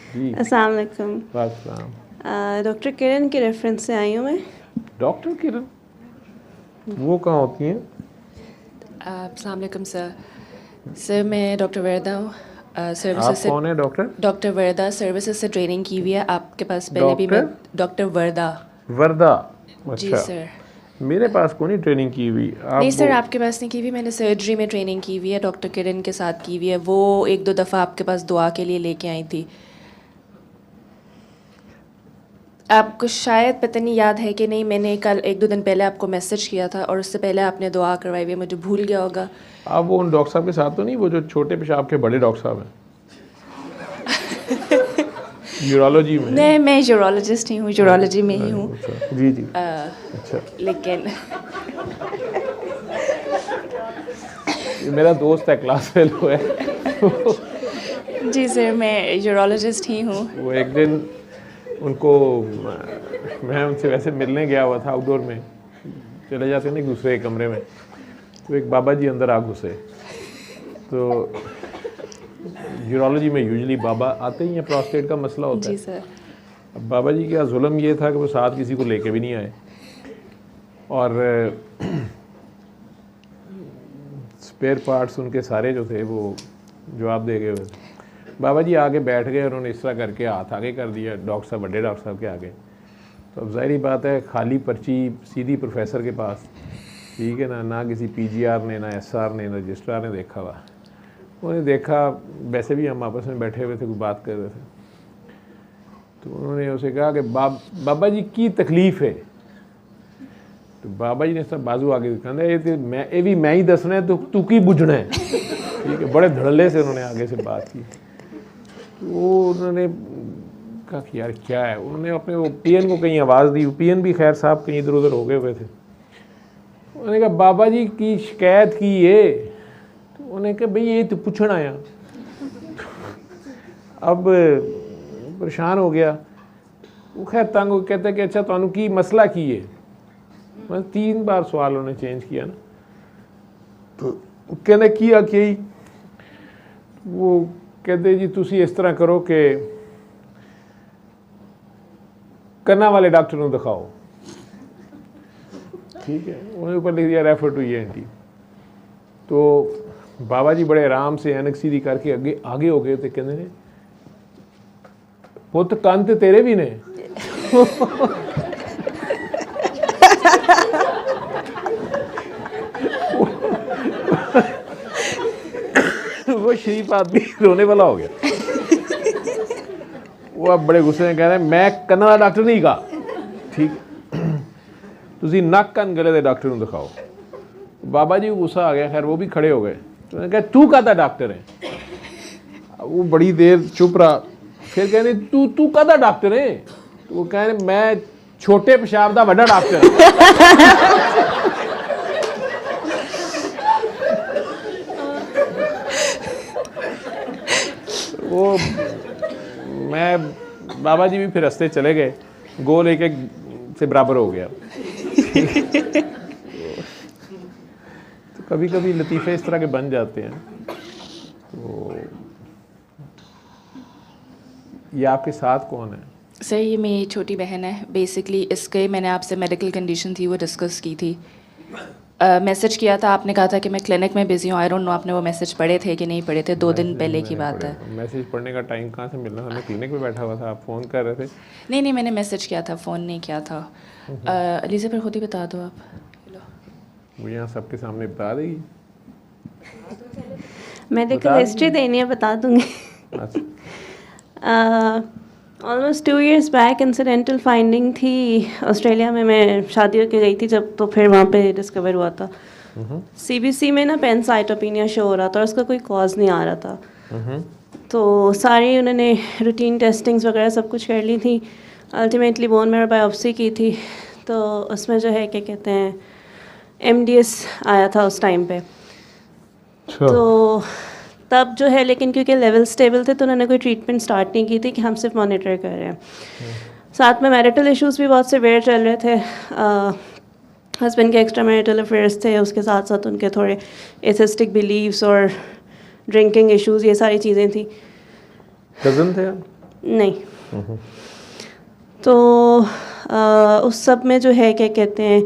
जी अस्सलाम वालेकुम। वालेकुम। डॉक्टर किरण के रेफरेंस से आई हूँ मैं। डॉक्टर किरण वो कहाँ होती हैं? अस्सलाम वालेकुम सर। सर मैं डॉक्टर वर्दा हूँ। सर्विसेज आप से कौन है डॉक्टर? डॉक्टर वर्दा सर्विसेज से ट्रेनिंग की हुई है आपके पास पहले भी। मैं डॉक्टर वर्दा। वर्दा। जी अच्छा, सर। मेरे पास कोई नहीं ट्रेनिंग की हुई। नहीं आप सर, आपके पास नहीं की हुई, मैंने सर्जरी में ट्रेनिंग की हुई है, डॉक्टर किरण के साथ की हुई है। वो एक दो दफ़ा आपके पास दुआ के लिए लेके आई थी। आपको शायद पता नहीं याद है कि नहीं, मैंने कल एक दो दिन पहले आपको मैसेज किया था और उससे पहले आपने दुआ करवाई हुई है, मुझे भूल गया होगा। आप वो उन डॉक्टर साहब के साथ तो नहीं, वो जो छोटे पेशाब के बड़े डॉक्टर साहब हैं यूरोलॉजी में? नहीं, मैं यूरोलॉजिस्ट ही हूँ, यूरोलॉजी में ही हूँ। अच्छा, जी जी। अच्छा, लेकिन ये मेरा दोस्त है, क्लास फेलो है। जी सर, मैं यूरोलॉजिस्ट ही हूँ। वो एक दिन उनको मैं उनसे वैसे मिलने गया हुआ था, आउटडोर में चले जाते हैं ना दूसरे कमरे में, तो एक बाबा जी अंदर आ घुसे। तो यूरोलॉजी में यूजुअली बाबा आते ही हैं, प्रोस्टेट का मसला होता है। जी सर। अब बाबा जी का जुल्म ये था कि वो साथ किसी को लेके भी नहीं आए और स्पेयर पार्ट्स उनके सारे जो थे वो जवाब दे गए हुए थे। बाबा जी आगे बैठ गए, उन्होंने इस तरह करके हाथ आगे कर दिया डॉक्टर साहब, बड़े डॉक्टर साहब के आगे। तो अब ज़ाहिर बात है, खाली पर्ची सीधी प्रोफेसर के पास, ठीक है ना, ना किसी पीजीआर ने, ना एसआर ने, ना रजिस्ट्रार ने देखा हुआ। उन्होंने देखा, वैसे भी हम आपस में बैठे हुए थे, कुछ बात कर रहे थे, तो उन्होंने उसे कहा कि बाबा जी की तकलीफ़ है। तो बाबा जी ने सब बाजू आगे कहना, ये भी मैं ही दसना है, तो तू की बुझना है, ठीक है। बड़े धड़ल्ले से उन्होंने आगे से बात की। तो उन्होंने कहा कि यार क्या है, उन्होंने अपने वो पीएन को कहीं आवाज़ दी। पीएन भी खैर साहब कहीं इधर उधर हो गए हुए थे। उन्होंने कहा बाबा जी की शिकायत की ये। तो उन्होंने कहा भाई ये तो पूछना आया। अब परेशान हो गया वो, खैर तंग हो, कहते कि अच्छा तुहानू की मसला की है। मैं 3 बार सवाल उन्होंने चेंज किया ना, तो कहते की आखिया ही, वो कहते जी तुसी इस तरह करो कि कन्ना वाले डॉक्टर को दिखाओ, ठीक है। उन्होंने ऊपर लिख दिया रेफर टू ENT। तो बाबा जी बड़े आराम से ऐनक सीधी करके आगे हो गए, तो कहते ने पुत कंन ते तेरे भी ने। वो शरीफ आदमी रोने वाला हो गया। वो अब बड़े गुस्से में कह रहे हैं मैं कन्ना का डॉक्टर नहीं कहा, ठीक तुसी नक कन गले दे डॉक्टर को दिखाओ। बाबा जी को गुस्सा आ गया, खैर वो भी खड़े हो गए। तो उन्होंने कहा तू कहता डॉक्टर है? वो बड़ी देर चुप रहा, फिर कहने तू कहता डॉक्टर है? तो वो कह रहे मैं छोटे पेशाब का बड़ा डॉक्टर है। वो मैं बाबा जी भी फिर रास्ते चले गए, गोल एक से बराबर हो गया। तो कभी कभी लतीफ़े इस तरह के बन जाते हैं। तो ये आपके साथ कौन है? सर ये मेरी छोटी बहन है। बेसिकली इसके मैंने आपसे मेडिकल कंडीशन थी वो डिस्कस की थी, मैसेज किया था, आपने कहा था कि मैं क्लिनिक में बिजी हूँ। आई डोंट नो आपने वो मैसेज पढ़े थे कि नहीं पढ़े थे, 2 दिन पहले की बात है। मैसेज पढ़ने का टाइम कहाँ से मिलना, मैं क्लिनिक में बैठा हुआ था, आप फ़ोन कर रहे थे। नहीं, मैंने मैसेज किया था, फ़ोन नहीं किया था। अली से फिर खुद ही बता दो आप। वो यहाँ सबके सामने बता देगी? मेडिकल हिस्ट्री देनी है, बता दूंगी। Almost 2 years back incidental finding थी ऑस्ट्रेलिया में। मैं शादी होकर गई थी जब, तो फिर वहाँ पे डिस्कवर हुआ था। CBC में ना पेनसाइटोपिनिया शो हो रहा था और उसका कोई कॉज नहीं आ रहा था। तो सारी उन्होंने रूटीन टेस्टिंग्स वगैरह सब कुछ कर ली थी। अल्टीमेटली बोन मैरो बायोप्सी की थी, तो उसमें जो है क्या कहते हैं MDS आया था उस टाइम पे। तो तब जो है, लेकिन क्योंकि लेवल स्टेबल थे तो उन्होंने कोई ट्रीटमेंट स्टार्ट नहीं की थी कि हम सिर्फ मॉनिटर कर रहे हैं। साथ में मैरिटल इश्यूज़ भी बहुत सीवियर चल रहे थे। हस्बैंड के एक्स्ट्रा मैरिटल अफेयर्स थे, उसके साथ साथ उनके थोड़े एथिस्टिक बिलीव्स और ड्रिंकिंग इश्यूज़, ये सारी चीज़ें थी। कज़न थे आप? नहीं। तो उस सब में जो है क्या कहते हैं,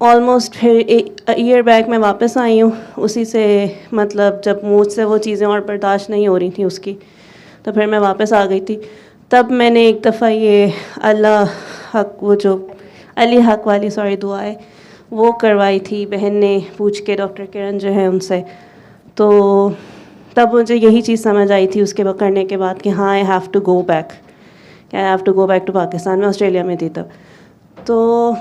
ऑलमोस्ट फिर ईयर बैक मैं वापस आई हूँ उसी से, मतलब जब मुझसे वो चीज़ें और बर्दाश्त नहीं हो रही थी उसकी, तो फिर मैं वापस आ गई थी। तब मैंने एक दफ़ा ये अल्लाह हक, वो जो अली हक वाली दुआ है वो करवाई थी बहन ने पूछ के, डॉक्टर किरण जो है उनसे। तो तब मुझे यही चीज़ समझ आई थी उसके करने के बाद कि हाँ I have to go back, I have to go back to Pakistan. में ऑस्ट्रेलिया में थी तब। तो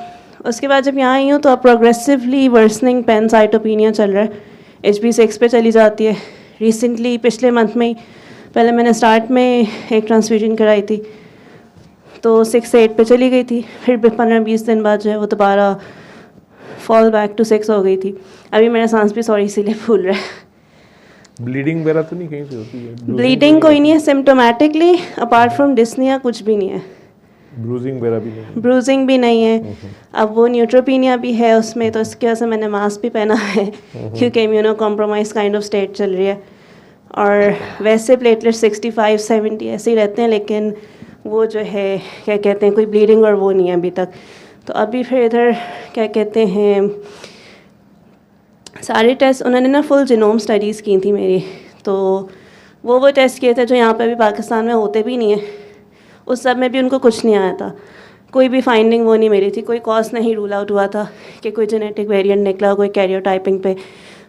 उसके बाद जब यहाँ आई हूँ तो अब प्रोग्रेसिवली वर्सनिंग पैनसाइटोपिनिया चल रहा है, HB6 पे चली जाती है। रिसेंटली पिछले मंथ में ही, पहले मैंने स्टार्ट में एक ट्रांसफ्यूजन कराई थी तो 6 से 8 पे चली गई थी, फिर 15-20 दिन बाद जो है वो दोबारा फॉल बैक टू 6 हो गई थी। अभी मेरा सांस भी इसीलिए फूल रहा है। ब्लीडिंग वगैरह तो नहीं कहीं से होती है? ब्लीडिंग कोई नहीं है सिम्टोमेटिकली, अपार्ट फ्रॉम डिस्निया कुछ भी नहीं है। ब्रूजिंग वगैरह भी नहीं? ब्रूजिंग भी नहीं है। अब वो न्यूट्रोपीनिया भी है उसमें, तो इसकी वजह से मैंने मास्क भी पहना है क्योंकि immuno compromise kind of state चल रही है। और वैसे प्लेटलेट 65-70 ऐसे ही रहते हैं, लेकिन वो जो है क्या कहते हैं, कोई ब्लीडिंग और वो नहीं है अभी तक। तो अभी फिर इधर क्या कहते हैं, सारे टेस्ट उन्होंने ना फुल जीनोम स्टडीज़ की थी मेरी, तो वो टेस्ट किए थे जो यहाँ पे भी पाकिस्तान में होते भी नहीं है। उस सब में भी उनको कुछ नहीं आया था, कोई भी फाइंडिंग वो नहीं मिली थी, कोई कॉज नहीं रूल आउट हुआ था कि कोई जेनेटिक वेरिएंट निकला, कोई कैरियोटाइपिंग पे।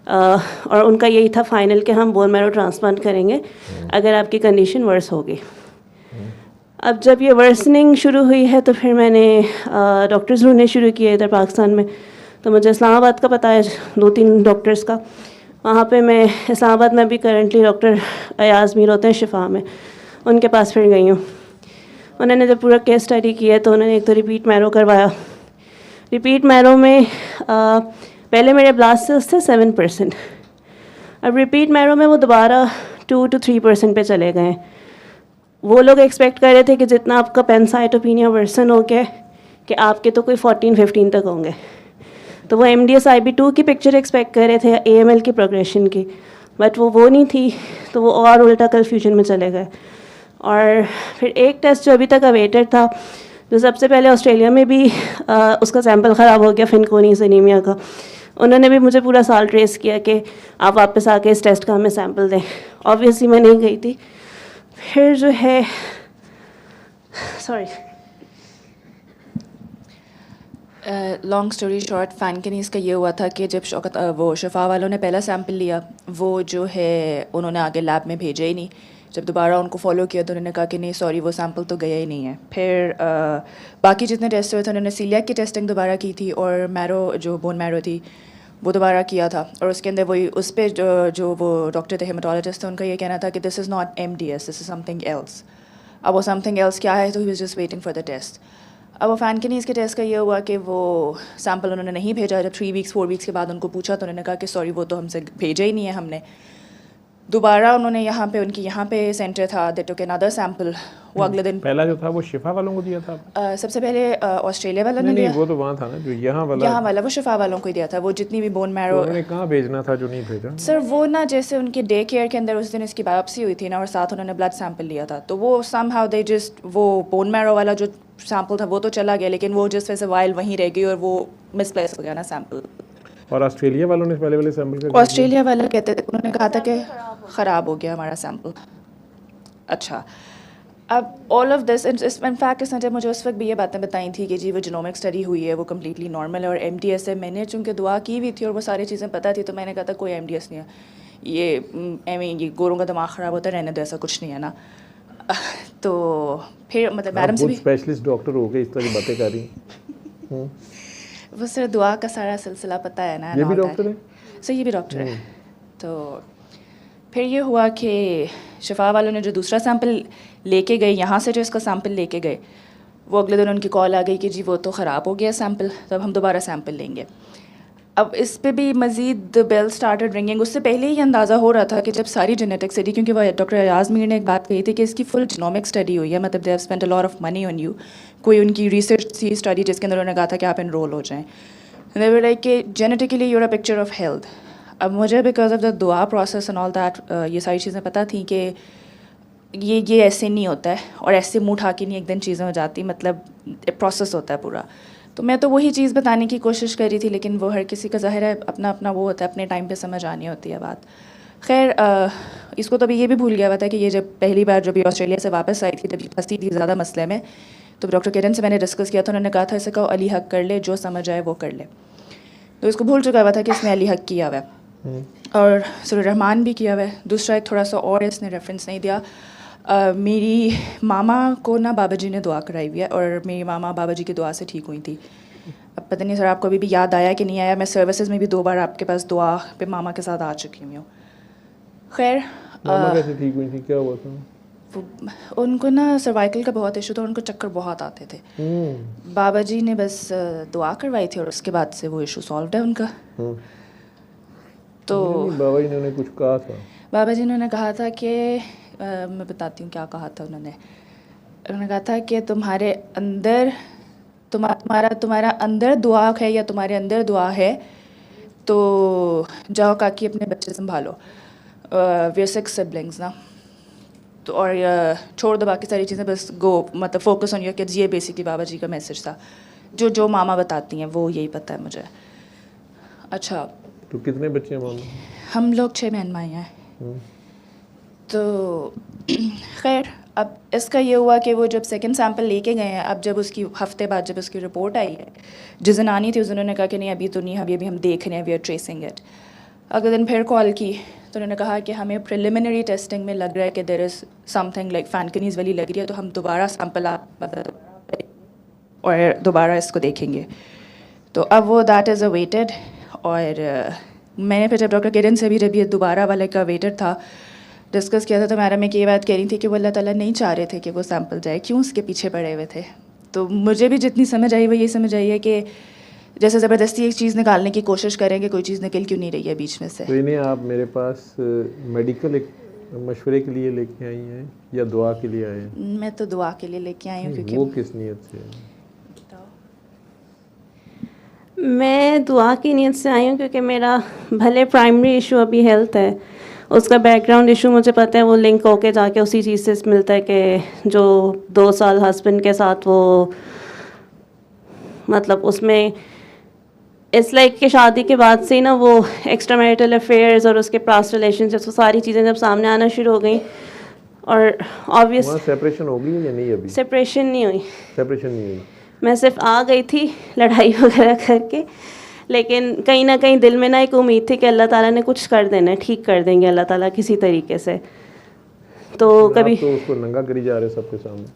और उनका यही था फाइनल कि हम बोन मैरो ट्रांसप्लांट करेंगे अगर आपकी कंडीशन वर्स होगी। अब जब ये वर्सनिंग शुरू हुई है तो फिर मैंने डॉक्टर्स ढूंढने शुरू किए इधर पाकिस्तान में। तो मुझे इस्लामाबाद का पता है 2-3 डॉक्टर्स का, वहाँ पे मैं इस्लामाबाद में भी करंटली डॉक्टर अयाज मीर होते हैं शिफा में, उनके पास फिर गई हूँ। उन्होंने जब पूरा केस स्टडी किया तो उन्होंने एक तो रिपीट मैरो करवाया। रिपीट मैरो में पहले मेरे ब्लास्ट सेल्स थे 7%, अब रिपीट मैरो में वो दोबारा 2 to 3% पे चले गए। वो लोग एक्सपेक्ट कर रहे थे कि जितना आपका पैनसाइटोपिनिया वर्सन हो गया कि आपके तो कोई 14-15 तक होंगे, तो वो MDS IB2 की पिक्चर एक्सपेक्ट कर रहे थे, AML की प्रोग्रेशन की, बट वो नहीं थी, तो वो और उल्टा कन्फ्यूजन में चले गए। और फिर एक टेस्ट जो अभी तक अवेटेड था, जो सबसे पहले ऑस्ट्रेलिया में भी उसका सैंपल ख़राब हो गया, फिनकोनीस एनीमिया का, उन्होंने भी मुझे पूरा साल ट्रेस किया कि आप वापस आके इस टेस्ट का हमें सैंपल दें। ऑब्वियसली मैं नहीं गई थी। फिर जो है सॉरी लॉन्ग स्टोरी शॉर्ट, फैनकनीज़ का ये हुआ था कि जब वो शफा वालों ने पहला सैंपल लिया, वो जो है उन्होंने आगे लैब में भेजा ही नहीं। जब दोबारा उनको फॉलो किया तो उन्होंने कहा कि नहीं सॉरी वो सैंपल तो गया ही नहीं है। फिर बाकी जितने टेस्ट हुए थे उन्होंने सीलियाक की टेस्टिंग दोबारा की थी और मैरो जो बोन मैरो थी वो दोबारा किया था, और उसके अंदर वही उस पर जो वो डॉक्टर थे, हेमाटोलॉजिस्ट थे, उनका ये कहना था कि this is not MDS, this is something else. अब वो समथिंग एल्स क्या है, तो he was just waiting for the test. अब वो फैनकनीज़ के टेस्ट का ये हुआ कि वो सैंपल उन्होंने नहीं भेजा। जब 4 वीक्स के बाद उनको पूछा तो उन्होंने कहा कि सॉरी वो तो हमसे भेजा ही नहीं है हमने। दोबारा उन्होंने यहाँ पे उनकी यहाँ पे सेंटर था, दे टुक अनदर सैंपल। वो अगले दिन पहला जो था वो शिफा वालों को दिया था? सबसे पहले ऑस्ट्रेलिया वालों ने नहीं, दिया। वो तो वहाँ था ना, जो यहाँ वाला वो शिफा वालों को ही दिया था। वो जितनी भी बोन मैरो, तो उन्होंने कहाँ भेजना था जो नहीं भेजा? सर वो ना जैसे उनके डे केयर के अंदर उस दिन इसकी बायोप्सी हुई थी ना, और साथ उन्होंने ब्लड सैंपल लिया था, तो वो समहाउ दे जस्ट वो बोन मैरो वाला जो सैंपल था वो तो चला गया, लेकिन वो जस्ट वैसे वाइल वहीं रह गई और वो मिसप्लेस हो गया ना सैंपल। और ऑस्ट्रेलिया वालों ने पहले वाले सैंपल ऑस्ट्रेलिया वाले कहते थे, उन्होंने कहा था कि ख़राब हो गया हमारा सैंपल। अच्छा, अब ऑल ऑफ दिस इनफैक्ट इसने जब मुझे उस वक्त भी ये बातें बताई थी कि जी वो जीनोमिक स्टडी हुई है, वो कम्प्लीटली नॉर्मल है और MDS है, मैंने चूँकि दुआ की हुई थी और वो सारी चीज़ें पता थी, तो मैंने कहा था कोई MDS नहीं है, ये गोरों का दिमाग ख़राब होता है, रहने दो, ऐसा कुछ नहीं है ना। तो फिर मतलब मैडम से भी स्पेशलिस्ट डॉक्टर हो गए, इस तरह की बातें कर रही। वो सर दुआ का सारा सिलसिला पता है ना। ये भी डॉक्टर है? सर ये भी डॉक्टर है। तो फिर ये हुआ कि शिफा वालों ने जो दूसरा सैंपल लेके गए, यहाँ से जो इसका सैंपल लेके गए, वो अगले दिन उनकी कॉल आ गई कि जी वो तो ख़राब हो गया सैंपल, तो अब हम दोबारा सैंपल लेंगे। अब इस पे भी मज़ीद बेल स्टार्टेड रिंगिंग। उससे पहले ही अंदाज़ा हो रहा था कि जब सारी जेनेटिक स्टडी, क्योंकि वो डॉक्टर अयाज मीर ने एक बात कही थी कि इसकी फुल जीनोमिक स्टडी हुई है, मतलब they have spent a lot of money on you, कोई उनकी रिसर्च थी स्टडी जिसके अंदर उन्होंने कहा था कि आप एनरोल हो जाएँ। दे वर लाइक कि genetically you're a picture of health. अब मुझे बिकॉज ऑफ द दुआ प्रोसेस एंड ऑल दैट ये सारी चीज़ें पता थी कि ये ऐसे नहीं होता है और ऐसे मुँह उठा के नहीं एक दिन चीज़ें हो जाती, मतलब प्रोसेस होता है पूरा। तो मैं तो वही चीज़ बताने की कोशिश कर रही थी, लेकिन वो हर किसी का ज़ाहिर है अपना अपना वो होता है, अपने टाइम पे समझ आनी होती है बात। खैर इसको तो अभी ये भी भूल गया हुआ था कि ये जब पहली बार जब ये ऑस्ट्रेलिया से वापस आई थी, जब ये फंसी थी ज़्यादा मसले में, तो डॉक्टर किरण से मैंने डिस्कस किया था। उन्होंने कहा था इसे कहो अली हक कर ले, जो समझ आए वो कर ले। तो इसको भूल चुका हुआ था कि इसने अली हक किया हुआ है और सुर रहमान भी किया हुआ है। दूसरा एक थोड़ा सा और इसने रेफरेंस नहीं दिया। मेरी मामा को ना बाबा जी ने दुआ कराई हुई है और मेरी मामा बाबा जी की दुआ से ठीक हुई थी। अब पता नहीं सर आपको अभी भी याद आया कि नहीं आया, मैं सर्विसेज में भी 2 बार आपके पास दुआ पे मामा के साथ आ चुकी हूँ। खैर मामा कैसे ठीक हुई थी, क्या हुआ था? उनको ना सर्वाइकल का बहुत इशू था, उनको चक्कर बहुत आते थे। बाबा जी ने बस दुआ करवाई थी और उसके बाद से वो इशू सॉल्व है उनका। तो बाबा जी ने उन्हें कुछ कहा था? बाबा जी ने कहा था कि मैं बताती हूँ क्या कहा था उन्होंने कहा था कि तुम्हारे अंदर तुम्हारा अंदर दुआ है या तुम्हारे अंदर दुआ है तो जाओ काकी अपने बच्चे संभालो। वी आर 6 सिबलिंग्स ना, तो और छोड़ दो बाकी सारी चीज़ें, बस गो मतलब फोकस ऑन योर किड्स। ये बेसिकली बाबा जी का मैसेज था। जो मामा बताती हैं वो यही पता है मुझे। अच्छा, तो कितने बच्चे हैं मामा? हम लोग 6 बहन भाई हैं। तो खैर अब इसका ये हुआ कि वो जब सेकंड सैंपल लेके गए हैं, अब जब उसकी हफ्ते बाद जब उसकी रिपोर्ट आई है, जिस दिन आनी थी उस दिन उन्होंने कहा कि नहीं अभी तो नहीं, अभी हम देख रहे हैं, वी आर ट्रेसिंग इट। अगले दिन फिर कॉल की तो उन्होंने कहा कि हमें प्रिलिमिनरी टेस्टिंग में लग रहा है कि देयर इज़ समथिंग लाइक फैनकनीज़ वाली लग रही है, तो हम दोबारा सैंपल और दोबारा इसको देखेंगे। तो अब वो दैट इज़ अवेटेड। और मैंने फिर जब डॉक्टर किरण से भी जब ये दोबारा वाले का वेटेड था डिस्कस किया था, तो मैडम एक ये बात कह रही थी कि वो अल्लाह ताला नहीं चाह रहे थे कि वो सैंपल जाए, क्यों उसके पीछे पड़े हुए थे। तो मुझे भी जितनी समझ आई वो ये समझ आई है कि जैसे ज़बरदस्ती एक चीज़ निकालने की कोशिश करेंगे, कोई चीज़ निकल क्यों नहीं रही है बीच में से। तो इन्हें आप मेरे पास मेडिकल एक मशवरे के लिए लेके आई हैं या दुआ के लिए आए हैं? मैं तो दुआ के लिए लेके आई हूँ क्योंकि वो किस नीयत से? मैं दुआ की नीयत से आई हूँ क्योंकि मेरा भले प्राइमरी इशू अभी हेल्थ है, उसका बैकग्राउंड इशू मुझे पता है, वो लिंक होके जाके उसी चीज़ से मिलता है कि जो 2 साल हस्बैंड के साथ वो मतलब उसमें इट्स लाइक कि शादी के बाद से ही ना वो एक्स्ट्रा मैरिटल अफेयर्स और उसके पास्ट रिलेशनशिप्स, वो सारी चीज़ें जब सामने आना शुरू हो गई और ऑब्वियस सेपरेशन हो गई या नहीं? अभी सेपरेशन नहीं हुई, सेपरेशन नहीं हुई। मैं सिर्फ आ गई थी लड़ाई वगैरह करके, लेकिन कहीं ना कहीं दिल में ना एक उम्मीद थी कि अल्लाह ताला ने कुछ कर देना है, ठीक कर देंगे अल्लाह ताला किसी तरीके से। तो कभी तो उसको नंगा करी जा रहे सबके सामने।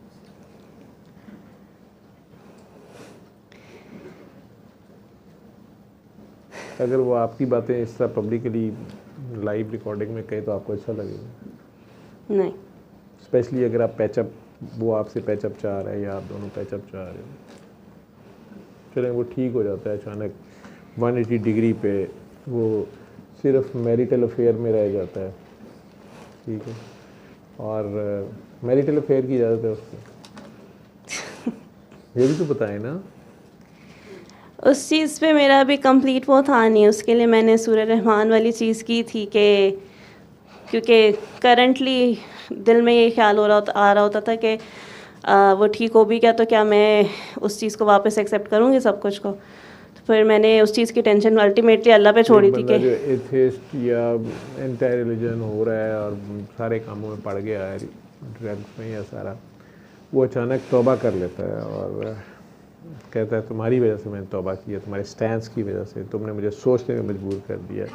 अगर वो आपकी बातें इस तरह पब्लिकली लाइव रिकॉर्डिंग में कहे तो आपको अच्छा लगेगा? नहीं, स्पेशली अगर आप पैचअप, वो आपसे पैचअप चाह रहा है या आप दोनों पैचअप चाह रहे हो, चलें वो ठीक हो जाता है अचानक 180 डिग्री पे, वो सिर्फ मैरिटल अफेयर में रह जाता है, ठीक है, और मैरिटल अफेयर की इजाज़त है उसको। ये भी तो बताएं ना। उस चीज़ पे मेरा अभी कंप्लीट वो था नहीं, उसके लिए मैंने सूरह रहमान वाली चीज़ की थी कि क्योंकि करंटली दिल में ये ख्याल आ रहा होता था कि वो ठीक हो भी गया तो क्या मैं उस चीज़ को वापस एक्सेप्ट करूँगी सब कुछ को। तो फिर मैंने उस चीज़ की टेंशन अल्टीमेटली अल्लाह पे छोड़ी थी कि जो एथिस्ट या एंटी रिलीजन हो रहा है और सारे कामों में पड़ गया है, ड्रग्स में या सारा, वो अचानक तौबा कर लेता है और कहता है तुम्हारी वजह से मैंने तौबा किया, तुम्हारे स्टैंस की वजह से, तुमने मुझे सोचने में मजबूर कर दिया,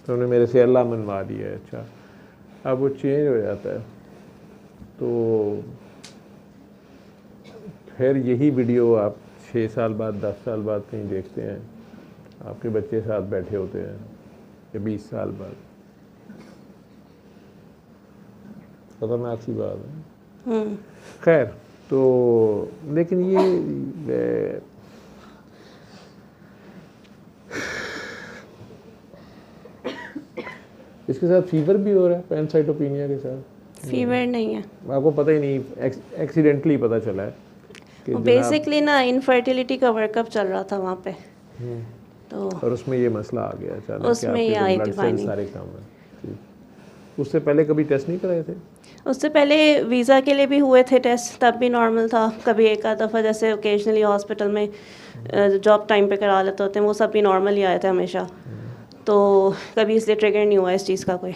तुमने मेरे से अल्लाह मनवा दिया है। अच्छा, अब वो चेंज हो जाता है। तो फिर यही वीडियो आप 6 साल बाद 10 साल बाद कहीं देखते हैं, आपके बच्चे साथ बैठे होते हैं या 20 साल बाद, खतरनाक सी बात है। खैर, तो लेकिन ये इसके साथ फीवर भी हो रहा है, पैनसाइटोपिनिया के साथ। फीवर नहीं है, आपको पता ही नहीं, एक्सीडेंटली पता चला है कि बेसिकली ना इनफर्टिलिटी का वर्कअप चल रहा था वहाँ पे, तो और उसमें ये मसला आ गया अचानक, उसमें ये आई थी सारे काम है। उससे पहले कभी टेस्ट नहीं कराए थे? उससे पहले वीज़ा के लिए भी हुए थे टेस्ट, तब भी नॉर्मल था। कभी एक आध दफ़ा जैसे ओकेजनली हॉस्पिटल में जॉब टाइम पे करा लेते होते हैं, वो सब भी नॉर्मल ही आए थे हमेशा। तो कभी इसलिए ट्रिगर नहीं हुआ इस चीज़ का कोई।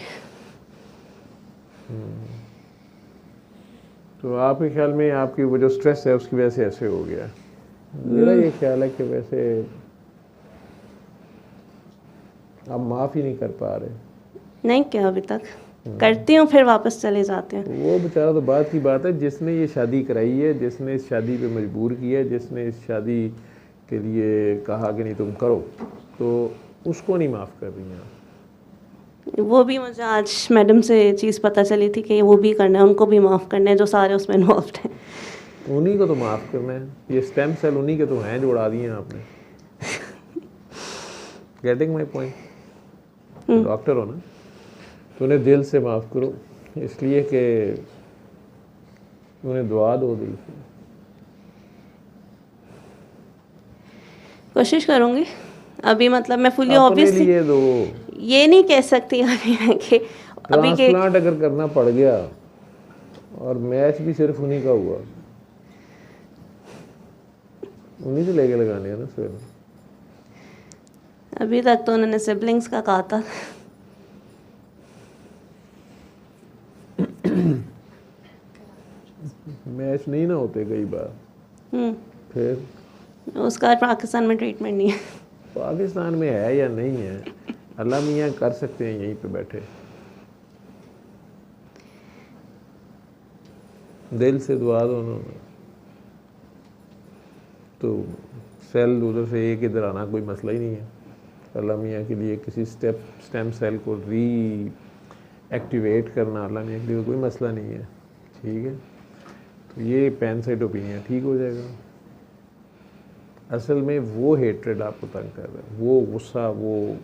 तो आपके ख्याल में आपकी वो जो स्ट्रेस है उसकी वजह से ऐसे हो गया? मेरा ये ख्याल है कि वैसे आप माफ़ ही नहीं कर पा रहे। नहीं किया अभी तक, करती हूँ फिर वापस चले जाते हैं। वो बेचारा तो बात की बात है, जिसने ये शादी कराई है, जिसने इस शादी पे मजबूर किया है, जिसने इस शादी के लिए कहा कि नहीं तुम करो, तो उसको नहीं माफ़ कर रही हैं आप। वो भी मुझे आज मैडम से चीज़ पता चली थी कि वो भी करना है, उनको भी माफ़ करना है जो सारे उसमें इन्वॉल्व हैं। उन्हीं को तो माफ़ करना है। ये स्टेम सेल उन्हीं के तो हैं जो उड़ा दिए हैं आपने। Getting my point? डॉक्टर हो ना, तो उन्हें दिल से माफ़ करो, इसलिए कि उन्हें दुआ दो दिल से। कोशिश करूँगी अभी, मतलब मैं फुली अपने ऑब्वियसली लिए दो। ये नहीं कह सकती अभी मैं कि अभी के ट्रांसप्लांट अगर करना पड़ गया और मैच भी सिर्फ उन्हीं का हुआ, उन्हीं से लेके लगाने हैं ना सर। अभी तक तो उन्होंने सिबलिंग्स का कहा था। मैच नहीं ना होते कई बार। फिर उसका पाकिस्तान में ट्रीटमेंट नहीं है। पाकिस्तान में है या नहीं है, अल्लाह मियाँ कर सकते हैं यहीं पे बैठे। दिल से दुआ दो ना, तो सेल उधर से एक इधर आना कोई मसला ही नहीं है। अल्लाह मियाँ के लिए किसी स्टेम सेल को री एक्टिवेट करना अल्लाह मियाँ के लिए कोई मसला नहीं है, ठीक है। तो ये पैनसाइट ओपिनियन ठीक हो जाएगा। असल में वो हेट्रेड आपको तंग कर रहा है, वो गुस्सा, वो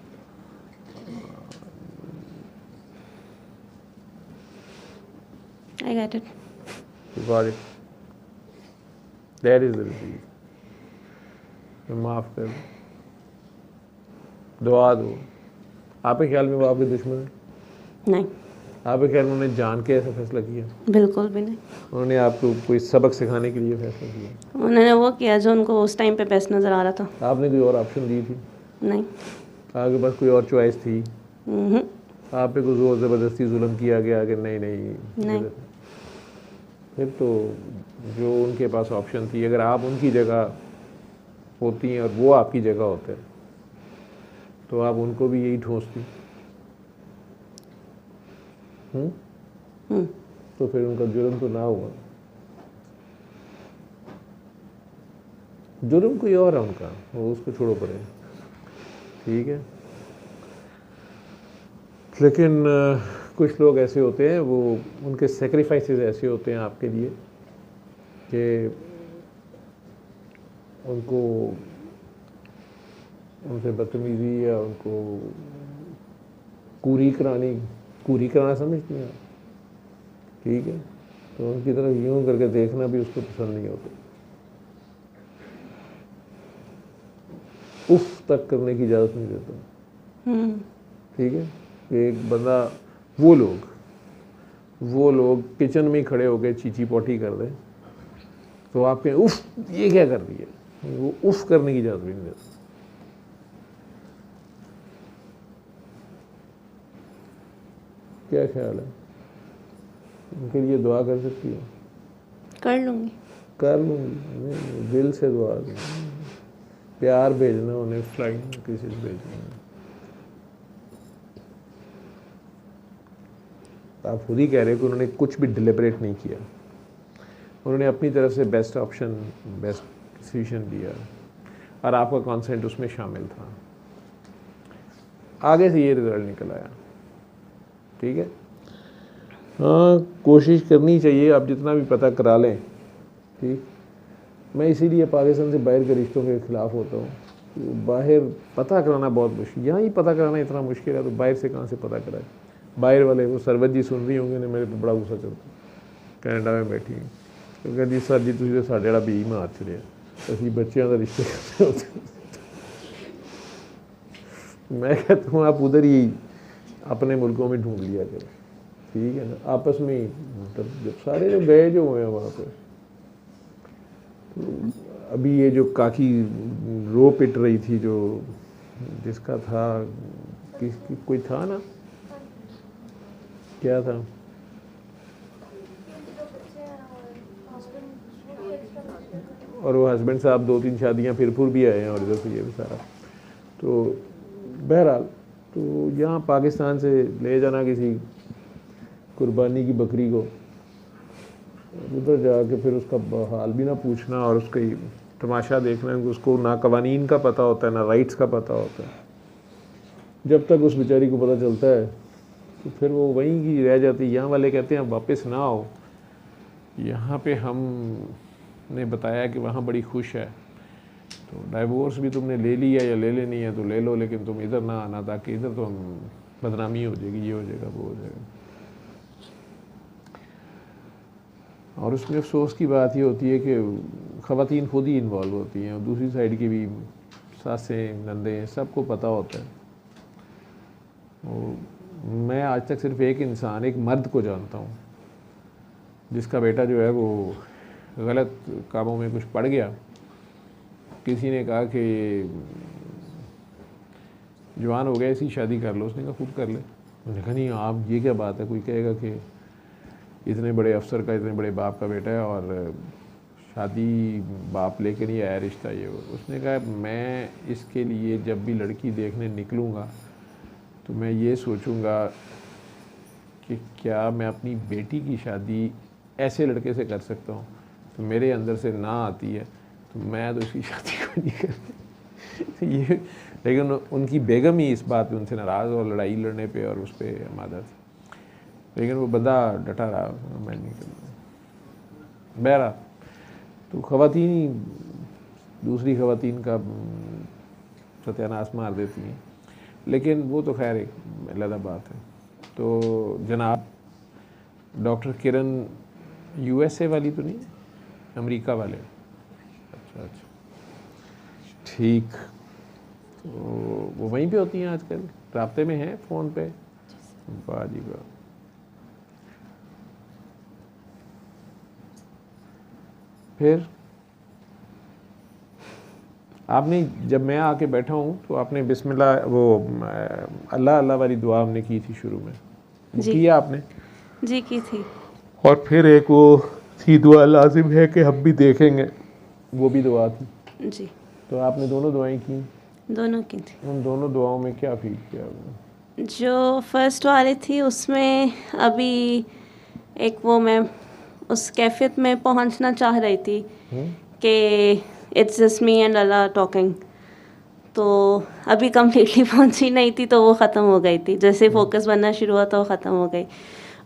I get it. You got it. That is the disease. तो माफ़ कर दो, दुआ दो। आपके ख्याल में वो आपके दुश्मन है? नहीं, आपके ख्याल में उन्होंने जान के ऐसा फैसला किया? बिल्कुल भी नहीं। उन्होंने आपको कोई सबक सिखाने के लिए फैसला किया? उन्होंने वो किया जो उनको उस टाइम पे बेस्ट नज़र आ रहा था। आपने कोई और ऑप्शन दी थी? नहीं। आपके पास कोई और चॉइस थी? हम्म, आप पे कोई जोर ज़बरदस्ती जुल्म किया गया कि नहीं? फिर तो जो उनके पास ऑप्शन थी, अगर आप उनकी जगह होती हैं और वो आपकी जगह होते हैं, तो आप उनको भी यही ठोंसती। तो फिर उनका जुर्म तो ना हुआ, जुर्म कोई और है उनका, वो उसको छोड़ो पड़े, ठीक है। लेकिन कुछ लोग ऐसे होते हैं, वो उनके सेक्रीफाइसेस ऐसे होते हैं आपके लिए कि उनको उनसे बदतमीजी या उनको कूरी कराना समझती हैं, ठीक है। तो उनकी तरफ यूं करके देखना भी उसको पसंद नहीं होता। उफ तक करने की इजाज़त नहीं देता, ठीक है। एक बंदा, वो लोग किचन में ही खड़े होकर चीची पोटी कर दें, तो आप कहें उफ ये क्या कर रही है, वो उफ करने की इजाज़त भी नहीं देता। क्या ख्याल है? उनके लिए दुआ कर सकती हो? कर लूँगी। कर लूँगी, दिल से दुआ दूँगी। प्यार भेजना उन्हें, फ्लाइंग किसी से भेजना। आप खुद ही कह रहे हो कि उन्होंने कुछ भी डिलिबरेट नहीं किया, उन्होंने अपनी तरफ से बेस्ट ऑप्शन, बेस्ट डिसीजन दिया और आपका कंसेंट उसमें शामिल था। आगे से ये रिजल्ट निकल आया, ठीक है। हाँ, कोशिश करनी चाहिए, आप जितना भी पता करा लें, ठीक। मैं इसीलिए पाकिस्तान से बाहर के रिश्तों के ख़िलाफ़ होता हूँ। बाहर पता कराना बहुत मुश्किल, यहाँ ही पता कराना इतना मुश्किल है, तो बाहर से कहाँ से पता कराए। बाहर वाले, वो सरवत जी सुन रही होंगे ने, मेरे पे बड़ा गुस्सा चलता, कनाडा में बैठी हैं, तो कहती सर जी तुझे तो साढ़े भी मार चढ़िया, असी बच्चों का रिश्ते कैसे होते। मैं कहता हूँ आप उधर ही अपने मुल्कों में ढूंढ लिया करो, ठीक है ना, आपस में ही मतलब जब सारे जो गए जो हुए हैं वहाँ पे, तो अभी ये जो काकी रो पिट रही थी, जो जिसका था कोई था ना, क्या था, और वो हस्बैंड साहब 2-3 शादियाँ फिर भी आए हैं और इधर से ये भी सारा। तो बहरहाल तो यहाँ पाकिस्तान से ले जाना किसी कुर्बानी की बकरी को, उधर जाके फिर उसका हाल भी ना पूछना और उसका ही तमाशा देखना, उसको ना कवानीन का पता होता है ना राइट्स का पता होता है। जब तक उस बेचारी को पता चलता है तो फिर वो वहीं की रह जाती है। यहाँ वाले कहते हैं वापस ना आओ, यहाँ पे हमने बताया कि वहाँ बड़ी खुश है, तो डाइवोर्स भी तुमने ले लिया या ले लेनी है तो ले लो, लेकिन तुम इधर ना आना, ताकि इधर तो हम बदनामी हो जाएगी, ये हो जाएगा, वो हो जाएगा। और उसमें अफसोस की बात ये होती है कि ख़वातीन खुद ही इन्वॉल्व होती हैं और दूसरी साइड की भी सासें नंदें सबको पता होता है। और मैं आज तक सिर्फ एक इंसान, एक मर्द को जानता हूँ जिसका बेटा जो है वो गलत कामों में कुछ पड़ गया। किसी ने कहा कि जवान हो गया, इसी शादी कर लो, उसने कहा खुद कर ले। उन्होंने कहा नहीं आप, ये क्या बात है, कोई कहेगा कि इतने बड़े अफसर का, इतने बड़े बाप का बेटा है और शादी बाप लेके नहीं आया, रिश्ता ये वो। उसने कहा मैं इसके लिए जब भी लड़की देखने निकलूँगा तो मैं ये सोचूंगा कि क्या मैं अपनी बेटी की शादी ऐसे लड़के से कर सकता हूँ, तो मेरे अंदर से ना आती है तो मैं तो इसकी शादी को नहीं करती। ये लेकिन उनकी बेगम ही इस बात पे उनसे नाराज़ और लड़ाई लड़ने पे और उस पर आमादा थी, लेकिन वो बंदा डटा रहा, मैं नहीं करना। बहरा तो ख़वातीन ही दूसरी ख़वातीन का सत्यानाश मार देती हैं, लेकिन वो तो खैर एक अलग बात है। तो जनाब डॉक्टर किरण USA वाली तो नहीं, अमेरिका वाले? अच्छा अच्छा, ठीक। तो वो वहीं पे होती हैं आजकल, राब्ते में हैं फ़ोन पे? वाह जी वाह। फिर आपने, जब मैं आके बैठा हूँ तो आपने बिस्मिल्लाह वो अल्लाह अल्लाह वाली दुआ हमने की थी शुरू में, वो जी। किया आपने? जी की थी। और फिर एक वो थी दुआ लाजिम है कि हम भी देखेंगे, वो भी दुआ थी। जी, तो आपने दोनों दुआएं की? दोनों की थी। उन दोनों दुआओं में क्या फील किया आपने? जो फर्स्ट वाली थी उसमें अभी एक वो मैं उस कैफियत में पहुंचना चाह रही थी कि it's just me and Allah talking, तो अभी कम्प्लीटली पहुंची नहीं थी, तो वो ख़त्म हो गई थी। जैसे फोकस बनना शुरू हुआ तो वो ख़त्म हो गई।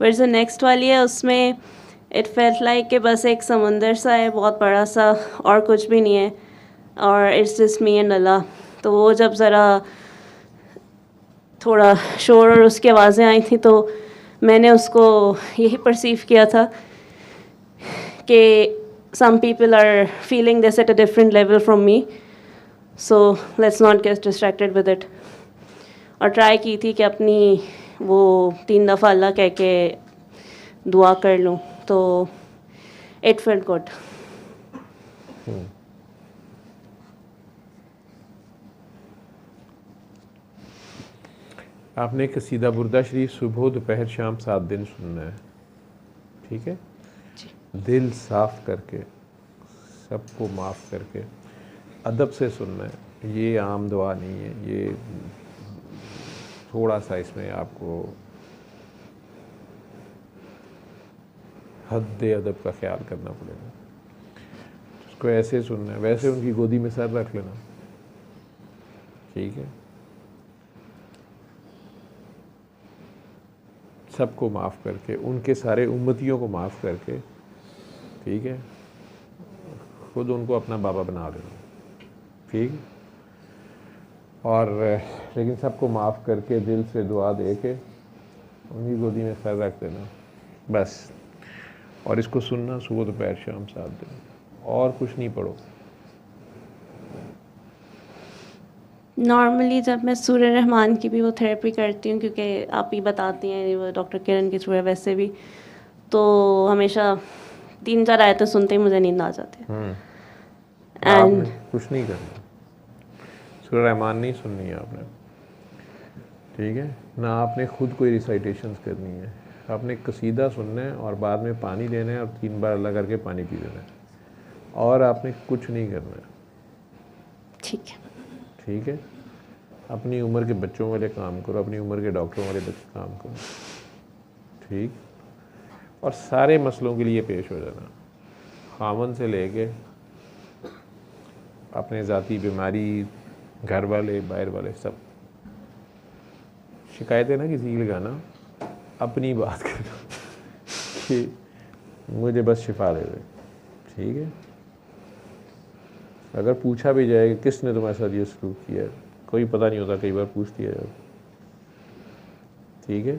बट जो नेक्स्ट वाली है उसमें इट फेल्ट लाइक कि बस एक समुंदर सा है बहुत बड़ा सा और कुछ भी नहीं है, और इट्स जस्ट मी एंड अल्लाह। तो वो जब ज़रा थोड़ा शोर और उसकी आवाज़ें आई थी तो मैंने उसको यही परसीव किया था कि some people are feeling this at a different level from me, so let's not get distracted with it। और ट्राई की थी कि अपनी वो 3 दफ़ा अल्लाह कह के दुआ कर लूँ, तो it felt good। आपने कसीदा बुर्दा शरीफ सुबह दोपहर शाम 7 दिन सुनना है, ठीक है? दिल साफ करके, सबको माफ़ करके, अदब से सुनना है। ये आम दुआ नहीं है, ये थोड़ा सा इसमें आपको हद अदब का ख्याल करना पड़ेगा। उसको ऐसे सुनना है, वैसे उनकी गोदी में सर रख लेना, ठीक है? सबको माफ़ करके, उनके सारे उम्मतियों को माफ़ करके, ठीक है? खुद उनको अपना बाबा बना लेना, ठीक? और लेकिन सबको माफ़ करके दिल से दुआ दे के उन्हीं गोदी में सर रख देना बस। और इसको सुनना सुबह दोपहर शाम 7 दिन, और कुछ नहीं पढ़ो। नॉर्मली जब मैं सूर्य रहमान की भी वो थेरेपी करती हूँ, क्योंकि आप ही बताती हैं वो डॉक्टर किरण के थ्रू है वैसे भी, तो हमेशा 3-4 आयतें सुनते ही मुझे नींद आ जाती है। आपने एंड कुछ नहीं करना, सूरह रहमान नहीं सुननी है आपने, ठीक है ना। आपने खुद कोई रिसाइटेशंस करनी है, आपने कसीदा सुनना है और बाद में पानी लेना है और 3 बार अल्लाह करके पानी पी लेना है, और आपने कुछ नहीं करना है, ठीक है। ठीक है। अपनी उम्र के बच्चों वाले काम करो, अपनी उम्र के डॉक्टरों वाले बच्चे काम करो, ठीक। और सारे मसलों के लिए पेश हो जाना, खामन से लेके अपने ज़ाती बीमारी, घर वाले बाहर वाले सब। शिकायतें ना किसी की लगाना, अपनी बात करो कि मुझे बस शिफा दे दे, ठीक है। अगर पूछा भी जाए कि किसने तुम्हारे साथ ये सलूक किया है, कोई पता नहीं होता, कई बार पूछ दिया जाए, ठीक है।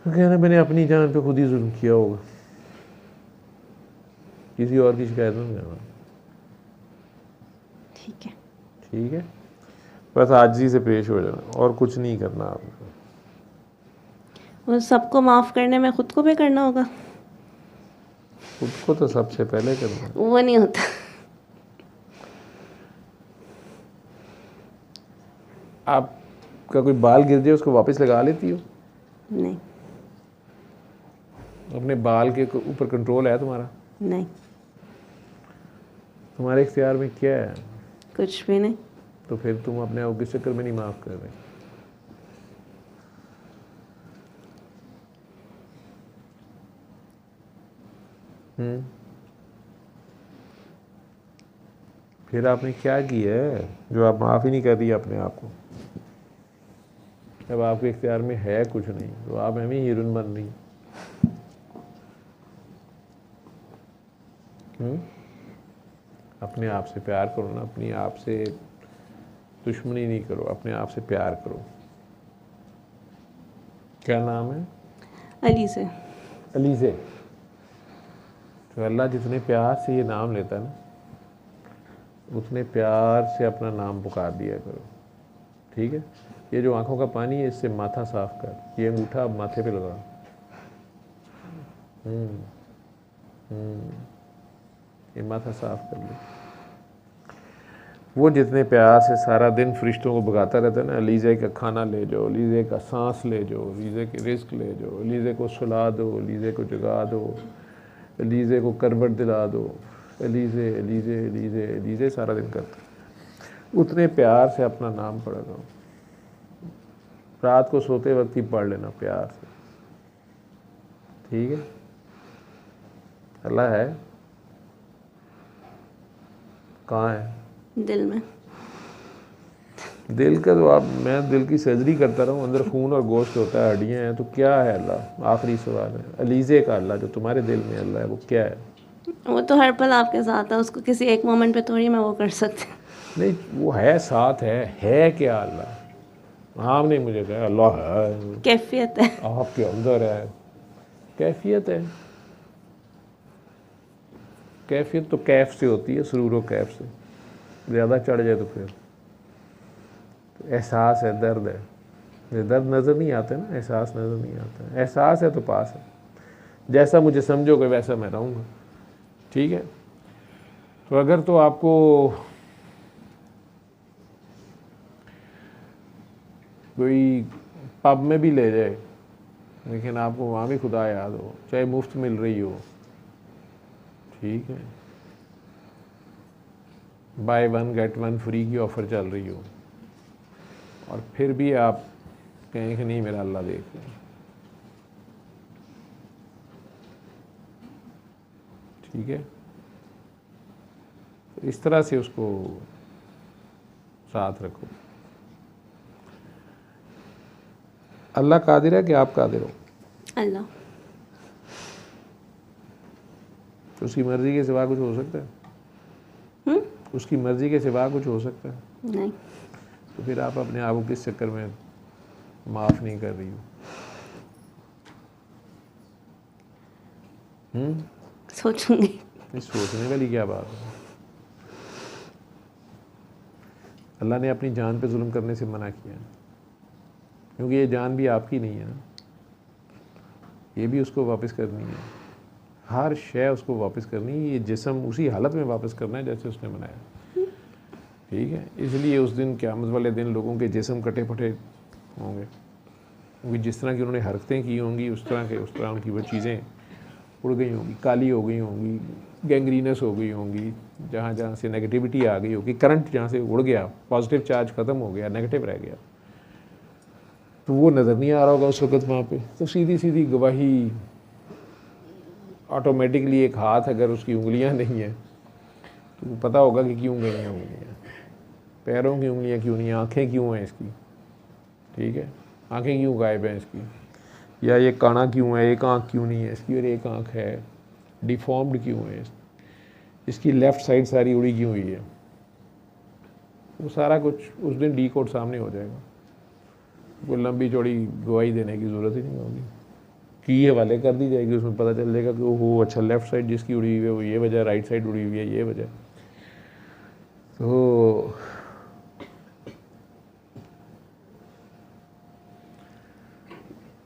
तो कहना मैंने अपनी जान पे खुद ही जुल्म किया होगा, किसी और की शिकायत नहीं करना, ठीक है। ठीक है। बस आजिज़ी से पेश हो जाना और कुछ नहीं करना आपको। वो सबको माफ़ करने में खुद को भी करना होगा? खुद को तो सबसे पहले करना है। वो नहीं होता। आपका कोई बाल गिर जाए उसको वापस लगा लेती हो? नहीं। अपने बाल के ऊपर कंट्रोल है तुम्हारा? नहीं। तुम्हारे इख्तियार में क्या है? कुछ भी नहीं। तो फिर तुम अपने आप किस चक्कर में नहीं माफ़ कर रहे? फिर आपने क्या किया है जो आप माफ़ ही नहीं कर रही अपने आप को? जब आपके इख्तियार में है कुछ नहीं तो आप एम ही हीरोइन बन रही। अपने आप से प्यार करो ना, अपने आप से दुश्मनी नहीं करो, अपने आप से प्यार करो। क्या नाम है? अली से। अली से। तो अल्लाह जितने प्यार से ये नाम लेता है ना, उतने प्यार से अपना नाम पुकार दिया करो, ठीक है। ये जो आंखों का पानी है इससे माथा साफ कर, ये अंगूठा अब माथे पे लगा। ये माथा साफ कर ले। वो जितने प्यार से सारा दिन फरिश्तों को भगाता रहता है ना, लीज़े का खाना ले जाओ, लीज़े का सांस ले जाओ, लीज़े की रिस्क ले जाओ, लीज़े को सुला दो, लीज़े को जगा दो, लीज़े को करवट दिला दो, लीज़े लीज़े लीज़े लीज़े सारा दिन करता। उतने प्यार से अपना नाम पढ़ा करो। रात को सोते वक्त ही पढ़ लेना प्यार से, ठीक है। अल्लाह है कहाँ है? दिल में। दिल का तो आप, मैं दिल की सर्जरी करता रहूँ, अंदर खून और गोश्त होता है, हड्डियाँ हैं, तो क्या है अल्लाह? आखिरी सवाल है। अलीज़े का अल्लाह जो तुम्हारे दिल में अल्लाह है वो क्या है? वो तो हर पल आपके साथ है, उसको किसी एक मोमेंट पे थोड़ी मैं वो कर सकती। नहीं, वो है, साथ है क्या अल्लाह? आपने मुझे कहा अल्लाह है, कैफियत है। आपके अंदर है, कैफियत है। कैफियत तो कैफ से होती है, सुरूर व कैफ से। ज़्यादा चढ़ जाए तो फिर तो एहसास है, दर्द है। ये दर्द नज़र नहीं आता ना, एहसास नज़र नहीं आता। एहसास है तो पास है, जैसा मुझे समझोगे वैसा मैं रहूँगा, ठीक है। तो अगर तो आपको कोई पब में भी ले जाए लेकिन आपको वहाँ भी खुदा याद हो, चाहे मुफ्त मिल रही हो, ठीक है, बाय 1 गेट 1 फ्री की ऑफ़र चल रही हो, और फिर भी आप कहें कि नहीं मेरा अल्लाह देख रहा है, ठीक है। तो इस तरह से उसको साथ रखो। अल्लाह कादिर है कि आप कादिर हो? अल्लाह। तो उसकी मर्ज़ी के सिवा कुछ हो सकता है? उसकी मर्ज़ी के सिवा कुछ हो सकता है? नहीं। तो फिर आप अपने आप को किस चक्कर में माफ़ नहीं कर रही हो? सोचूंगी। इस सोचने वाली क्या बात है? अल्लाह ने अपनी जान पे जुल्म करने से मना किया, क्योंकि ये जान भी आपकी नहीं है ना, ये भी उसको वापस करनी है, हर शय उसको वापस करनी है, ये जिस्म उसी हालत में वापस करना है जैसे उसने बनाया, ठीक है। इसलिए उस दिन क़यामत वाले दिन लोगों के जिस्म कटे फटे होंगे, क्योंकि जिस तरह की उन्होंने हरकतें की होंगी उस तरह उनकी वो चीज़ें उड़ गई होंगी, काली हो गई होंगी, गैंग्रीनस हो गई होंगी, जहाँ जहाँ से नेगेटिविटी आ गई होगी, करंट जहाँ से उड़ गया, पॉजिटिव चार्ज ख़त्म हो गया, नेगेटिव रह गया, तो वो नज़र नहीं आ रहा होगा उस वक्त वहाँ पे। तो सीधी सीधी गवाही ऑटोमेटिकली, एक हाथ अगर उसकी उंगलियाँ नहीं हैं तो पता होगा कि क्यों गई हैं उंगलियाँ, पैरों की उंगलियाँ क्यों नहीं, आँखें क्यों हैं इसकी, ठीक है, आँखें क्यों गायब हैं इसकी, या ये काना क्यों है, एक आँख क्यों नहीं है इसकी और एक आँख है, डिफॉर्म्ड क्यों है इसकी लेफ़्ट साइड सारी उड़ी क्यों हुई है, वो सारा कुछ उस दिन डी कोड सामने हो जाएगा। कोई लंबी चौड़ी गवाही देने की ज़रूरत ही नहीं होगी, की हवाले कर दी जाएगी, उसमें पता चल जाएगा कि वो अच्छा लेफ़्ट साइड जिसकी उड़ी हुई है वो ये वजह, राइट साइड उड़ी हुई है ये वजह। तो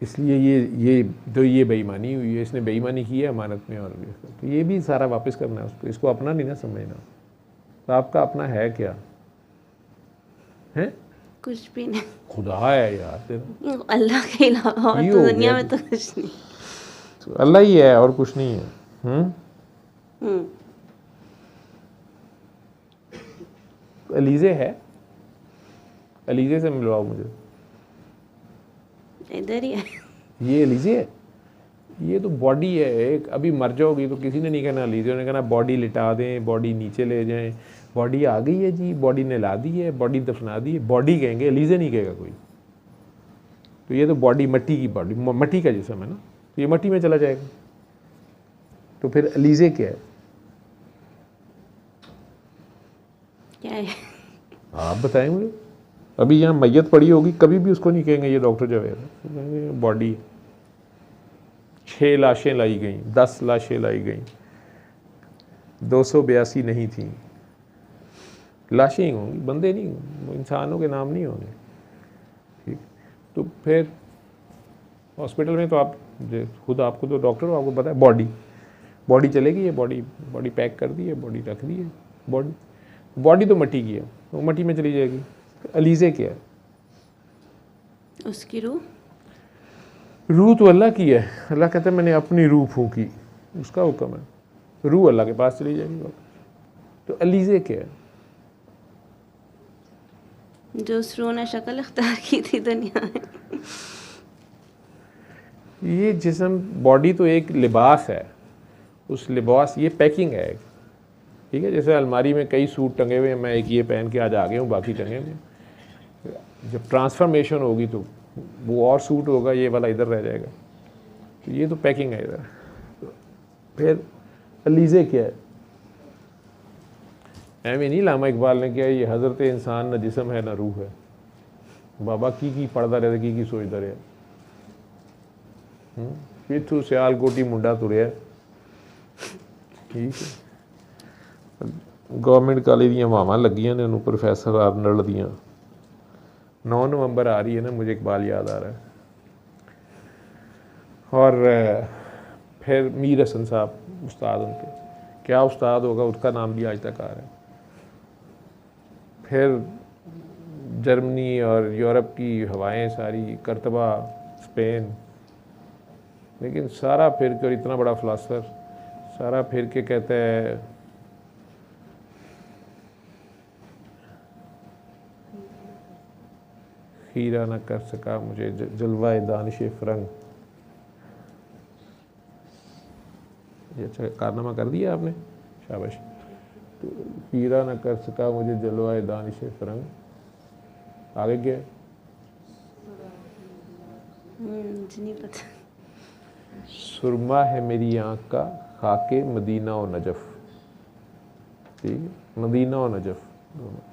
इसलिए ये बेईमानी हुई है, इसने बेईमानी की है अमानत में, और तो ये भी सारा वापस करना है उसको, इसको अपना नहीं ना समझना। तो आपका अपना है क्या है? कुछ भी नहीं, खुदा है यार तेरा, अल्लाह के अलावा और ये तो हो दुनिया गया में तो कुछ नहीं। तो अल्लाह ही है और कुछ नहीं है। अलीज़े है, अलीज़े से मिलवाओ मुझे, इधर ही है। ये अलीज़े है, ये तो बॉडी है एक, अभी मर जाओगी तो किसी ने नहीं कहना अलीज़े, ने कहना बॉडी लिटा दें, बॉडी नीचे ले जाएं, बॉडी आ गई है जी, बॉडी ने ला दी है, बॉडी दफना दी है, बॉडी कहेंगे, अलीज़े नहीं कहेगा कोई। तो ये तो बॉडी, मट्टी की बॉडी, मट्टी का जिस्म है ना, तो ये मट्टी में चला जाएगा, तो फिर अलीज़े क्या है? क्या है? आप बताएं मुझे। अभी यहाँ मैयत पड़ी होगी, कभी भी उसको नहीं कहेंगे ये डॉक्टर जावेद है, बॉडी। 6 लाशें लाई गई, 10 लाशें लाई गई, 282 नहीं थी, लाशें ही होंगी, बंदे नहीं, इंसानों के नाम नहीं होंगे, ठीक। तो फिर हॉस्पिटल में तो आप खुद, आपको तो डॉक्टर हो, आपको पता है बॉडी चलेगी, ये बॉडी पैक कर दी है, बॉडी रख दी है, बॉडी तो मट्टी की है, वो मट्टी में चली जाएगी। अलीज़े क्या है? उसकी रूह तो अल्लाह की है, अल्लाह कहता है मैंने अपनी रूह फूंकी, उसका हुक्म है, रूह अल्लाह के पास चली जाएगी वापस। तो अलीज़े क्या है? जो उस रूह ने शक्ल इख्तियार की थी दुनिया में। ये जिस्म, बॉडी तो एक लिबास है, उस लिबास, ये पैकिंग है, ठीक है। जैसे अलमारी में कई सूट टंगे हुए हैं, मैं एक ये पहन के आज आ गया हूँ, बाकी टंगे हुए, जब ट्रांसफॉर्मेशन होगी तो वो और सूट होगा, ये वाला इधर रह जाएगा, तो ये तो पैकिंग है इधर। तो फिर अलीज़े क्या है? एम नहीं लामा इकबाल ने किया, ये हज़रत इंसान न जिस्म है न रूह है, बाबा की पढ़ता रहे, की सोचता रहे, पिछू सियालकोटी मुंडा तुरया, ठीक है। गवर्नमेंट कॉलेज दी हवावां लगियां ने उन्होंने प्रोफैसर आर्नल्ड दियां, 9 नवंबर आ रही है ना, मुझे इकबाल याद आ रहा है। और फिर मीर हसन साहब उस्ताद उनके, क्या उस्ताद होगा, उसका नाम भी आज तक आ रहा है। फिर जर्मनी और यूरोप की हवाएं सारी, करतबा स्पेन, लेकिन सारा फिर के, और इतना बड़ा फ़िलासफ़र सारा फिर के कहता है हीरा न कर सका मुझे जलवाए दानिश फ़रंग। ये अच्छा कारनामा कर दिया आपने, शाबाश। तो हीरा न कर सका मुझे जलवाए दानिश फ़रंग, आगे क्या? मुझे नहीं पता। सुरमा है मेरी आँख का खाके मदीना और नजफ़, ठीक है, मदीना और नजफ़ दोनों।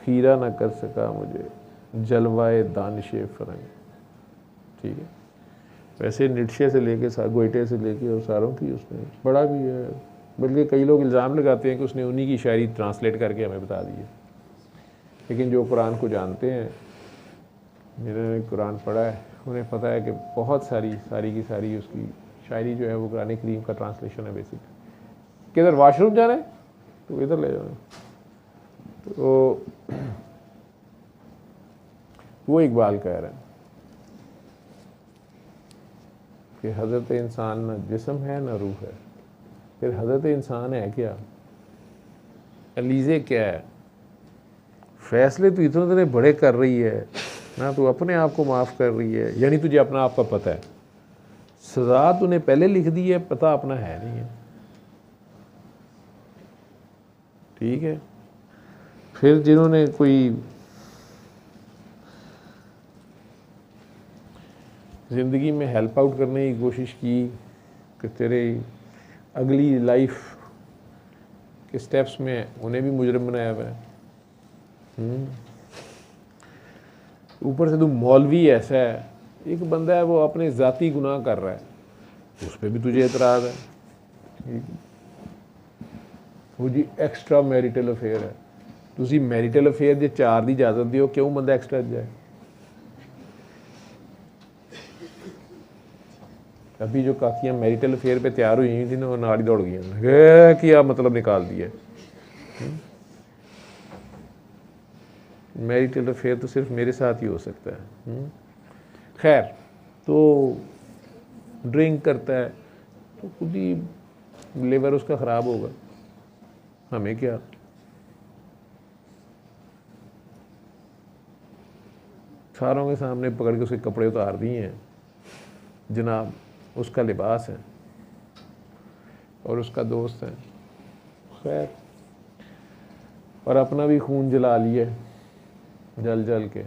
हीरा न कर सका मुझे जलवाए दानिश फ़रंग, ठीक है। वैसे नीटशे से लेके गोइटे से लेके और सारों की उसने बड़ा भी है, बल्कि कई लोग इल्ज़ाम लगाते हैं कि उसने उन्हीं की शायरी ट्रांसलेट करके हमें बता दी है। लेकिन जो कुरान को जानते हैं, जिन्होंने कुरान पढ़ा है, उन्हें पता है कि बहुत सारी की सारी उसकी शायरी जो है वो कुरान करीम का ट्रांसलेशन है बेसिक। किधर वॉशरूम जाना है तो इधर ले जाओ। तो वो इकबाल कह रहे हैं कि हज़रत इंसान न जिस्म है न रूह है। फिर हज़रत इंसान है क्या? अलीज़े क्या है? फैसले तो इतने बड़े कर रही है ना, तू अपने आप को माफ़ कर रही है, यानी तुझे अपना आप का पता है। सज़ा तूने पहले लिख दी है, पता अपना है नहीं है। ठीक है। फिर जिन्होंने कोई ज़िंदगी में हेल्प आउट करने की कोशिश की कि तेरे अगली लाइफ के स्टेप्स में, उन्हें भी मुजरिम बनाया हुआ है। ऊपर से तू मौलवी ऐसा है, एक बंदा है वो अपने ज़ाती गुनाह कर रहा है, उस पर भी तुझे एतराज़ है। वो जी एक्स्ट्रा मैरिटल अफेयर है, तुसी मैरिटल अफेयर जे 4 की इजाज़त दियो, क्यों बंदा एक्स्ट्रा जाए? अभी जो काकियाँ मैरिटल अफेयर पे तैयार हुई थी ना, वो नाड़ी दौड़ गई, क्या मतलब निकाल दिया। मैरिटल अफेयर तो सिर्फ मेरे साथ ही हो सकता है। खैर, तो ड्रिंक करता है तो खुद ही लेवर उसका ख़राब होगा, हमें क्या। सारों के सामने पकड़ के उसके कपड़े उतार दिए हैं, जनाब उसका लिबास है और उसका दोस्त है। खैर, और अपना भी खून जला लिए जल जल के।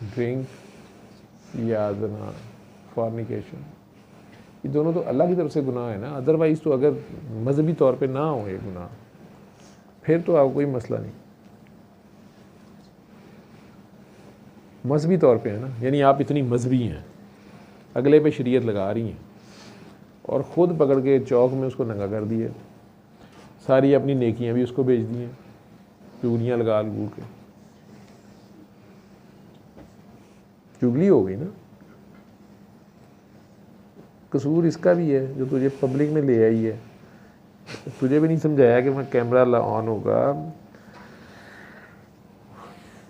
ड्रिंक या ज़ना, फॉर्निकेशन, ये दोनों तो अल्लाह की तरफ से गुनाह है ना। अदरवाइज़ तो अगर मजहबी तौर पे ना हो ये गुनाह, फिर तो आपको कोई मसला नहीं। मजहबी तौर पे है ना, यानी आप इतनी मजहबी हैं, अगले पे शरीयत लगा रही हैं और ख़ुद पकड़ के चौक में उसको नंगा कर दिए, सारी अपनी नेकियां भी उसको बेच दी हैं, चुगलियाँ लगा लगू के। चुगली हो गई ना। कसूर इसका भी है जो तुझे पब्लिक में ले आई है। तुझे भी नहीं समझाया कि मैं कैमरा ऑन होगा,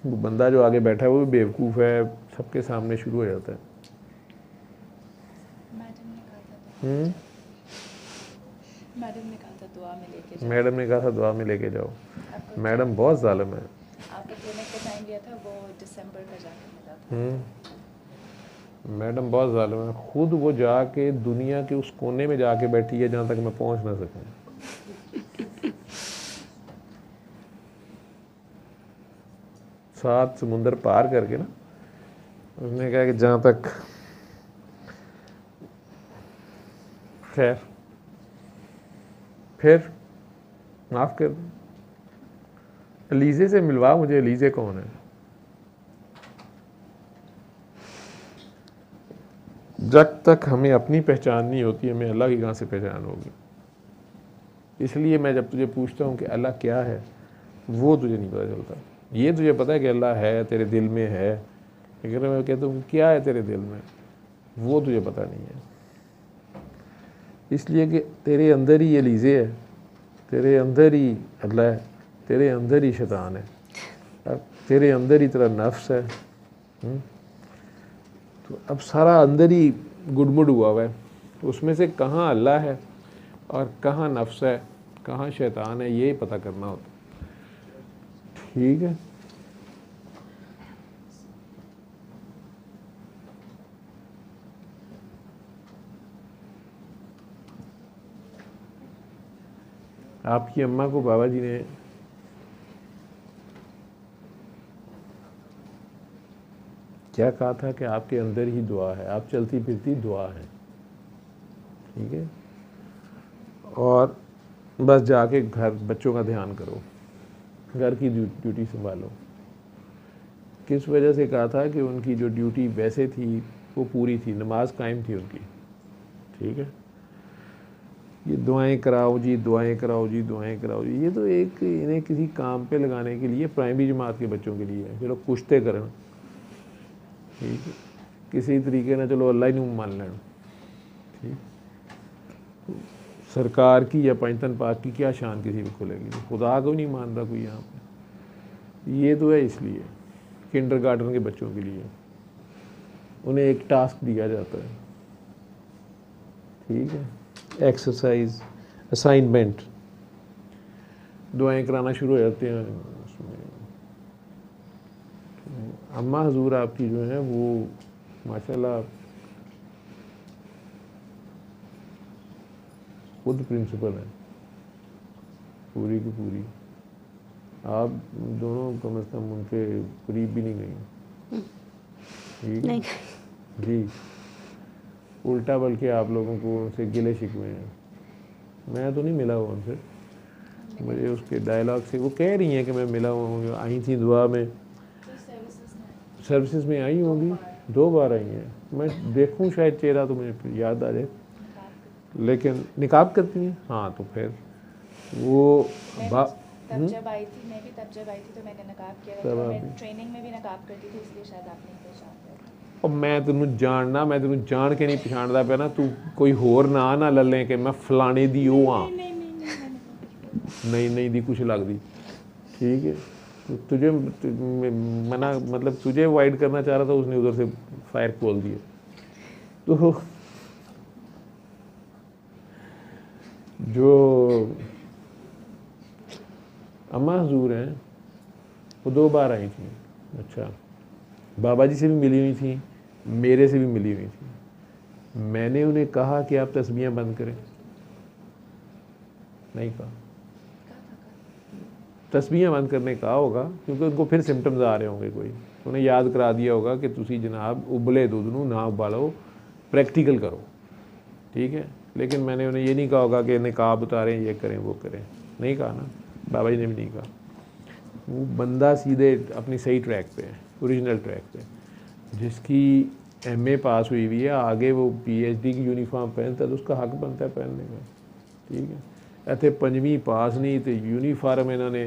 वो बंदा जो आगे बैठा है वो भी बेवकूफ़ है, सबके सामने शुरू हो जाता है। मैडम ने कहा था दुआ में लेके जाओ। मैडम ने कहा था दुआ में लेके जाओ। मैडम बहुत जालिम है। आपका क्लिनिक का टाइम दिया था वो दिसंबर का जाके मिला था। मैडम बहुत जालिम है, खुद वो जाके दुनिया के उस कोने में जाके बैठी है जहाँ तक मैं पहुँच ना सकूँ। सात समुंदर पार करके ना, उसने कहा कि जहाँ तक, खैर फिर माफ़ कर दो। अलीज़े से मिलवा मुझे, अलीज़े कौन है? जब तक हमें अपनी पहचान नहीं होती, हमें अल्लाह की कहाँ से पहचान होगी। इसलिए मैं जब तुझे पूछता हूँ कि अल्लाह क्या है, वो तुझे नहीं पता चलता। ये तुझे पता है कि अल्लाह है, तेरे दिल में है, लेकिन मैं कहता हूँ क्या है तेरे दिल में, वो तुझे पता नहीं है। इसलिए कि तेरे अंदर ही अलीज़े है, तेरे अंदर ही अल्लाह है, तेरे अंदर ही शैतान है, अब तेरे अंदर ही तेरा नफ्स है। तो अब सारा अंदर ही गुडमुड हुआ है, उसमें से कहाँ अल्लाह है और कहाँ नफ्स है, कहाँ शैतान है, ये पता करना होता। ठीक है। आपकी अम्मा को बाबा जी ने क्या कहा था कि आपके अंदर ही दुआ है, आप चलती फिरती दुआ है। ठीक है। और बस जाके घर बच्चों का ध्यान करो, घर की ड्यूटी संभालो। किस वजह से कहा था कि उनकी जो ड्यूटी वैसे थी वो पूरी थी, नमाज कायम थी उनकी। ठीक है। ये दुआएं कराओ जी, दुआएं कराओ जी, दुआएं कराओ जी, ये तो एक इन्हें किसी काम पे लगाने के लिए प्राइमरी जमात के बच्चों के लिए है। चलो कुछ तो करें, ठीक है, किसी तरीके ना चलो अल्लाह ही नहीं मान लेना, ठीक। सरकार की या पंजतन पाक की क्या शान किसी को खुलेगी, खुदा को नहीं मानता कोई यहाँ पे। ये तो है इसलिए किंडरगार्टन के बच्चों के लिए उन्हें एक टास्क दिया जाता है, ठीक है, एक्सरसाइज असाइनमेंट, दुआएं कराना शुरू हो जाते हैं उसमें। अम्मा हजूर आपकी जो है वो माशाल्लाह खुद प्रिंसिपल है पूरी की पूरी। आप दोनों कम से कम उनके करीब भी नहीं गई, ठीक है? नहीं जी, उल्टा बल्कि आप लोगों को उनसे गिले शिकवे हैं। मैं तो नहीं मिला हुआ उनसे, मुझे उसके डायलॉग से वो कह रही हैं कि मैं मिला हुआ हूँ, आई थी दुआ में, सर्विसेज में आई होंगी, 2 बार आई हैं। मैं देखूं शायद चेहरा तो मुझे फिर याद आ जाए, लेकिन निकाब करती हैं, हाँ तो फिर वो तब जब आई थी, मैं भी तब जब आई थी तो मैंने नकाब किया था, तो मैं ट्रेनिंग में भी नकाब करती थी, इसलिए शायद आप नहीं पहचान रहे। और मैं तेनू जानना, मैं तेनू जान के नहीं पछाणदा पिया ना, तू कोई होर ना ले लें कि मैं फलाने दी वो हाँ, नहीं दी कुछ लगदी, ठीक है। तो तुझे मना मतलब तुझे अवॉइड करना चाह रहा था, उसने उधर से फायर खोल दिया। तो जो अम्मा हजूर हैं वो 2 बार आई थी, अच्छा, बाबा जी से भी मिली हुई थी, मेरे से भी मिली हुई थी। मैंने उन्हें कहा कि आप तस्बीहां बंद करें, नहीं कहा। तस्बीहां बंद करने कहा होगा क्योंकि उनको फिर सिम्टम्स आ रहे होंगे, कोई उन्हें याद करा दिया होगा कि तुसी जनाब उबले दूध नूं ना उबालो, प्रैक्टिकल करो, ठीक है। लेकिन मैंने उन्हें ये नहीं कहा होगा कि निकाब उतारें, ये करें वो करें, नहीं कहा ना, बाबा जी ने भी नहीं कहा। वो बंदा सीधे अपनी सही ट्रैक पे है, ओरिजिनल ट्रैक पे, जिसकी MA पास हुई हुई है, आगे वो PhD की यूनीफॉर्म पहनता है तो उसका हक बनता है पहनने का, ठीक है। ਇੱਥੇ 5ਵੀਂ ਪਾਸ नहीं तो यूनीफॉर्म इन्होंने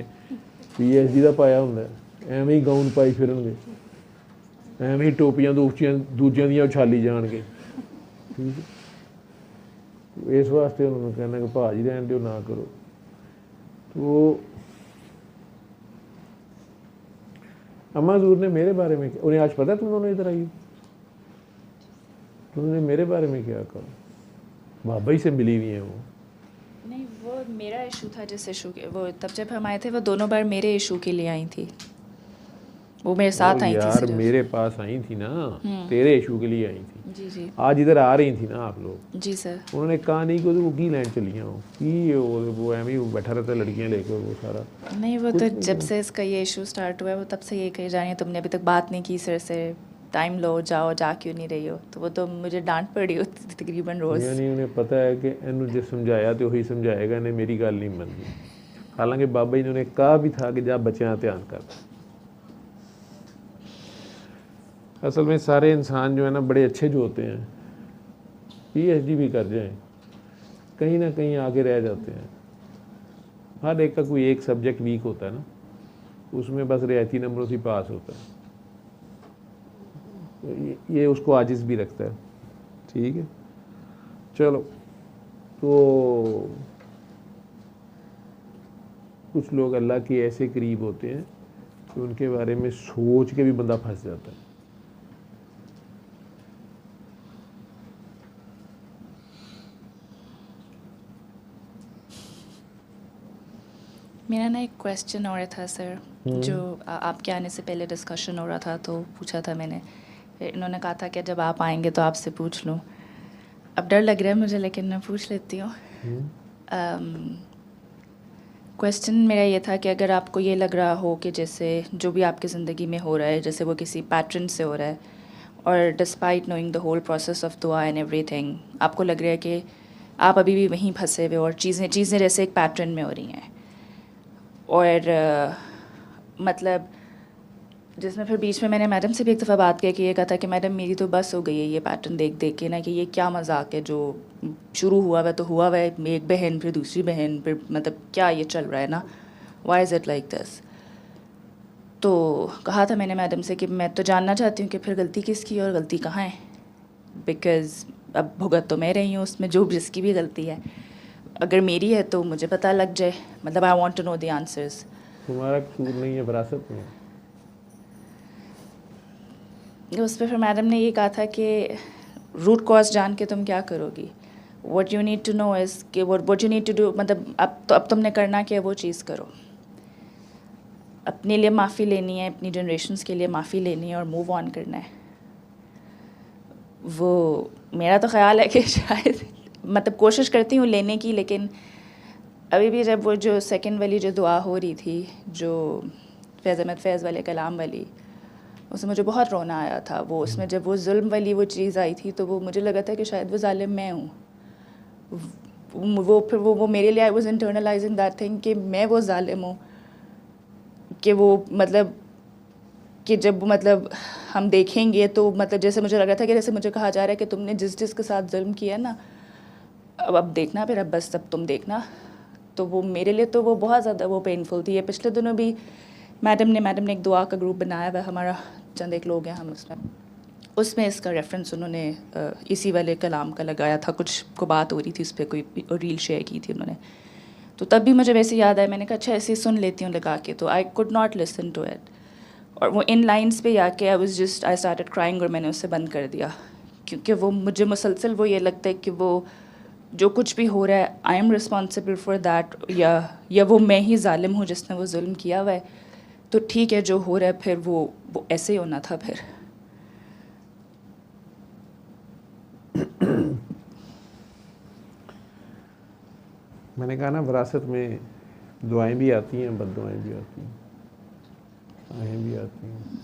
PhD ਦਾ ਪਾਇਆ ਹੁੰਦਾ, ਐਵੇਂ ਹੀ ਗਾਊਨ ਪਾਈ ਫਿਰਨਗੇ, ਐਵੇਂ ਹੀ ਟੋਪੀਆਂ ਦੂਜਿਆਂ ਦੀਆਂ ਉਛਾਲੀ ਜਾਣਗੇ, ਠੀਕ ਹੈ। ਇਸ ਵਾਸਤੇ ਉਹਨਾਂ ਨੂੰ ਕਹਿਣਾ ਕਿ ਭਾਜੀ ਰਹਿਣ ਦਿਓ, ਨਾ ਕਰੋ। तो अम्मा हजूर ने मेरे बारे में, उन्हें आज पता है तुम दोनों इधर आई, तुमने मेरे बारे में क्या कहा? बाबा ही से मिली हुई हैं वो। नहीं, वो मेरा इशू था जिस इशू के, वो तब जब हम आए थे वो दोनों बार मेरे इशू के लिए आई थी, वो मेरे साथ आई थी यार सिर्फ। मेरे पास आई थी ना, तेरे इशू के लिए आई थी। जी जी आज इधर आ रही थी ना आप लोग, जी सर। उन्होंने कहा नहीं कि वो की लैंड चलियाँ हो कि वो एम ही बैठा रहता है लड़कियाँ लेकर वो सारा। नहीं, वो तो जब से इसका ये इशू स्टार्ट हुआ है वो तब से ये कही जा रही है, तुमने अभी तक बात नहीं की सर से, टाइम लो, जाओ, जा क्यों नहीं रही हो। तो वो तो मुझे डांट पड़ी होती थी तकरीबन रोज़। यानी उन्हें पता है कि इन्हों जो समझाया तो वही समझाएगा, इन्हें मेरी गल नहीं मनती। हालांकि बाबा जी ने उन्हें कहा भी था कि जा बच्चों का ध्यान कर। असल में सारे इंसान जो है ना बड़े अच्छे जो होते हैं, PhD भी कर जाएं, कहीं ना कहीं आगे रह जाते हैं। हर एक का कोई एक सब्जेक्ट वीक होता है ना, उसमें बस रियायती नंबरों से पास होता है, तो ये उसको आजिज़ भी रखता है, ठीक है। चलो, तो कुछ लोग अल्लाह के ऐसे करीब होते हैं कि उनके बारे में सोच के भी बंदा फंस जाता है। मेरा ना एक क्वेश्चन और था सर, जो आपके आने से पहले डिस्कशन हो रहा था तो पूछा था मैंने, इन्होंने कहा था कि जब आप आएंगे तो आपसे पूछ लूँ। अब डर लग रहा है मुझे, लेकिन मैं पूछ लेती हूँ। क्वेश्चन मेरा ये था कि अगर आपको ये लग रहा हो कि जैसे जो भी आपकी ज़िंदगी में हो रहा है, जैसे वो किसी पैटर्न से हो रहा है, और despite knowing the whole process of दुआ एंड एवरीथिंग, आपको लग रहा है कि आप अभी भी वहीं फंसे हुए और चीज़ें जैसे एक पैटर्न में हो रही हैं, और मतलब जिसमें फिर बीच में मैंने मैडम से भी एक दफ़ा बात की कि ये कहा था कि मैडम मेरी तो बस हो गई है ये पैटर्न देख देख के ना, कि ये क्या मजाक है, जो शुरू हुआ हुआ तो हुआ हुआ है, एक बहन फिर दूसरी बहन, फिर मतलब क्या ये चल रहा है ना, why is it like this. तो कहा था मैंने मैडम से कि मैं तो जानना चाहती हूँ कि फिर गलती किसकी है और गलती कहाँ है, बिकॉज़ अब भुगत तो मैं रही हूँ उसमें, जो जिसकी भी गलती है, अगर मेरी है तो मुझे पता लग जाए, मतलब I want to know the answers. तुम्हारा कसूर नहीं है, विरासत में। उस पर फिर मैडम ने ये कहा था कि रूट कॉज जान के तुम क्या करोगी, what you need to know is कि what you need to do, मतलब अब तुमने करना क्या है वो चीज़ करो, अपने लिए माफ़ी लेनी है, अपनी जनरेशन्स के लिए माफ़ी लेनी है और मूव ऑन करना है। वो मेरा तो ख़्याल है कि शायद मतलब कोशिश करती हूँ लेने की, लेकिन अभी भी जब वो जो सेकंड वाली जो दुआ हो रही थी, जो फैज़ अहमद फैज़ वाले कलाम वाली, उसमें मुझे बहुत रोना आया था। वो उसमें जब वो जुल्म वाली वो चीज़ आई थी तो वो मुझे लगा था कि शायद वो जालिम मैं हूँ। वो फिर वो मेरे लिए I was internalising that thing कि मैं वो जालिम हूँ, कि वो मतलब कि जब मतलब हम देखेंगे तो मतलब जैसे मुझे लगा था कि जैसे मुझे कहा जा रहा है कि तुमने जिसके साथ जुल्म किया ना, अब देखना, फिर अब बस अब तुम देखना। तो वो मेरे लिए तो वो बहुत ज़्यादा वो पेनफुल थी। ये पिछले दिनों भी मैडम ने एक दुआ का ग्रुप बनाया हुआ है हमारा, चंद एक लोग हैं हम उसमें इसका रेफरेंस उन्होंने इसी वाले कलाम का लगाया था। कुछ को बात हो रही थी उस पर, कोई रील शेयर की थी उन्होंने, तो तब भी मुझे वैसे याद आया, मैंने कहा अच्छा ऐसे ही सुन लेती हूँ लगा के, तो I could not listen to it. और वो इन लाइन्स पे आके आई स्टार्टेड क्राइंग, और मैंने उसे बंद कर दिया, क्योंकि वो मुझे मुसलसल वो ये लगता है कि वो जो कुछ भी हो रहा है I am responsible for that, या वो मैं ही जालिम हूँ जिसने वो जुल्म किया हुआ है। तो ठीक है जो हो रहा है फिर वो ऐसे ही होना था फिर। मैंने कहा ना, विरासत में दुआएं भी आती हैं, बद्दुआएं भी आती हैं, आएँ भी आती हैं।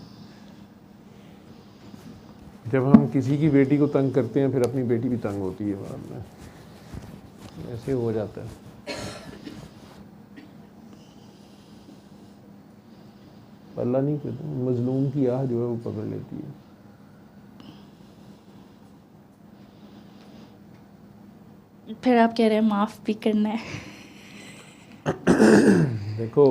जब हम किसी की बेटी को तंग करते हैं फिर अपनी बेटी भी तंग होती है बाद में, ऐसे हो जाता है। अल्लाह नहीं कहता, मजलूम की आह जो है वो पकड़ लेती है। फिर आप कह रहे हैं माफ़ भी करना है। देखो,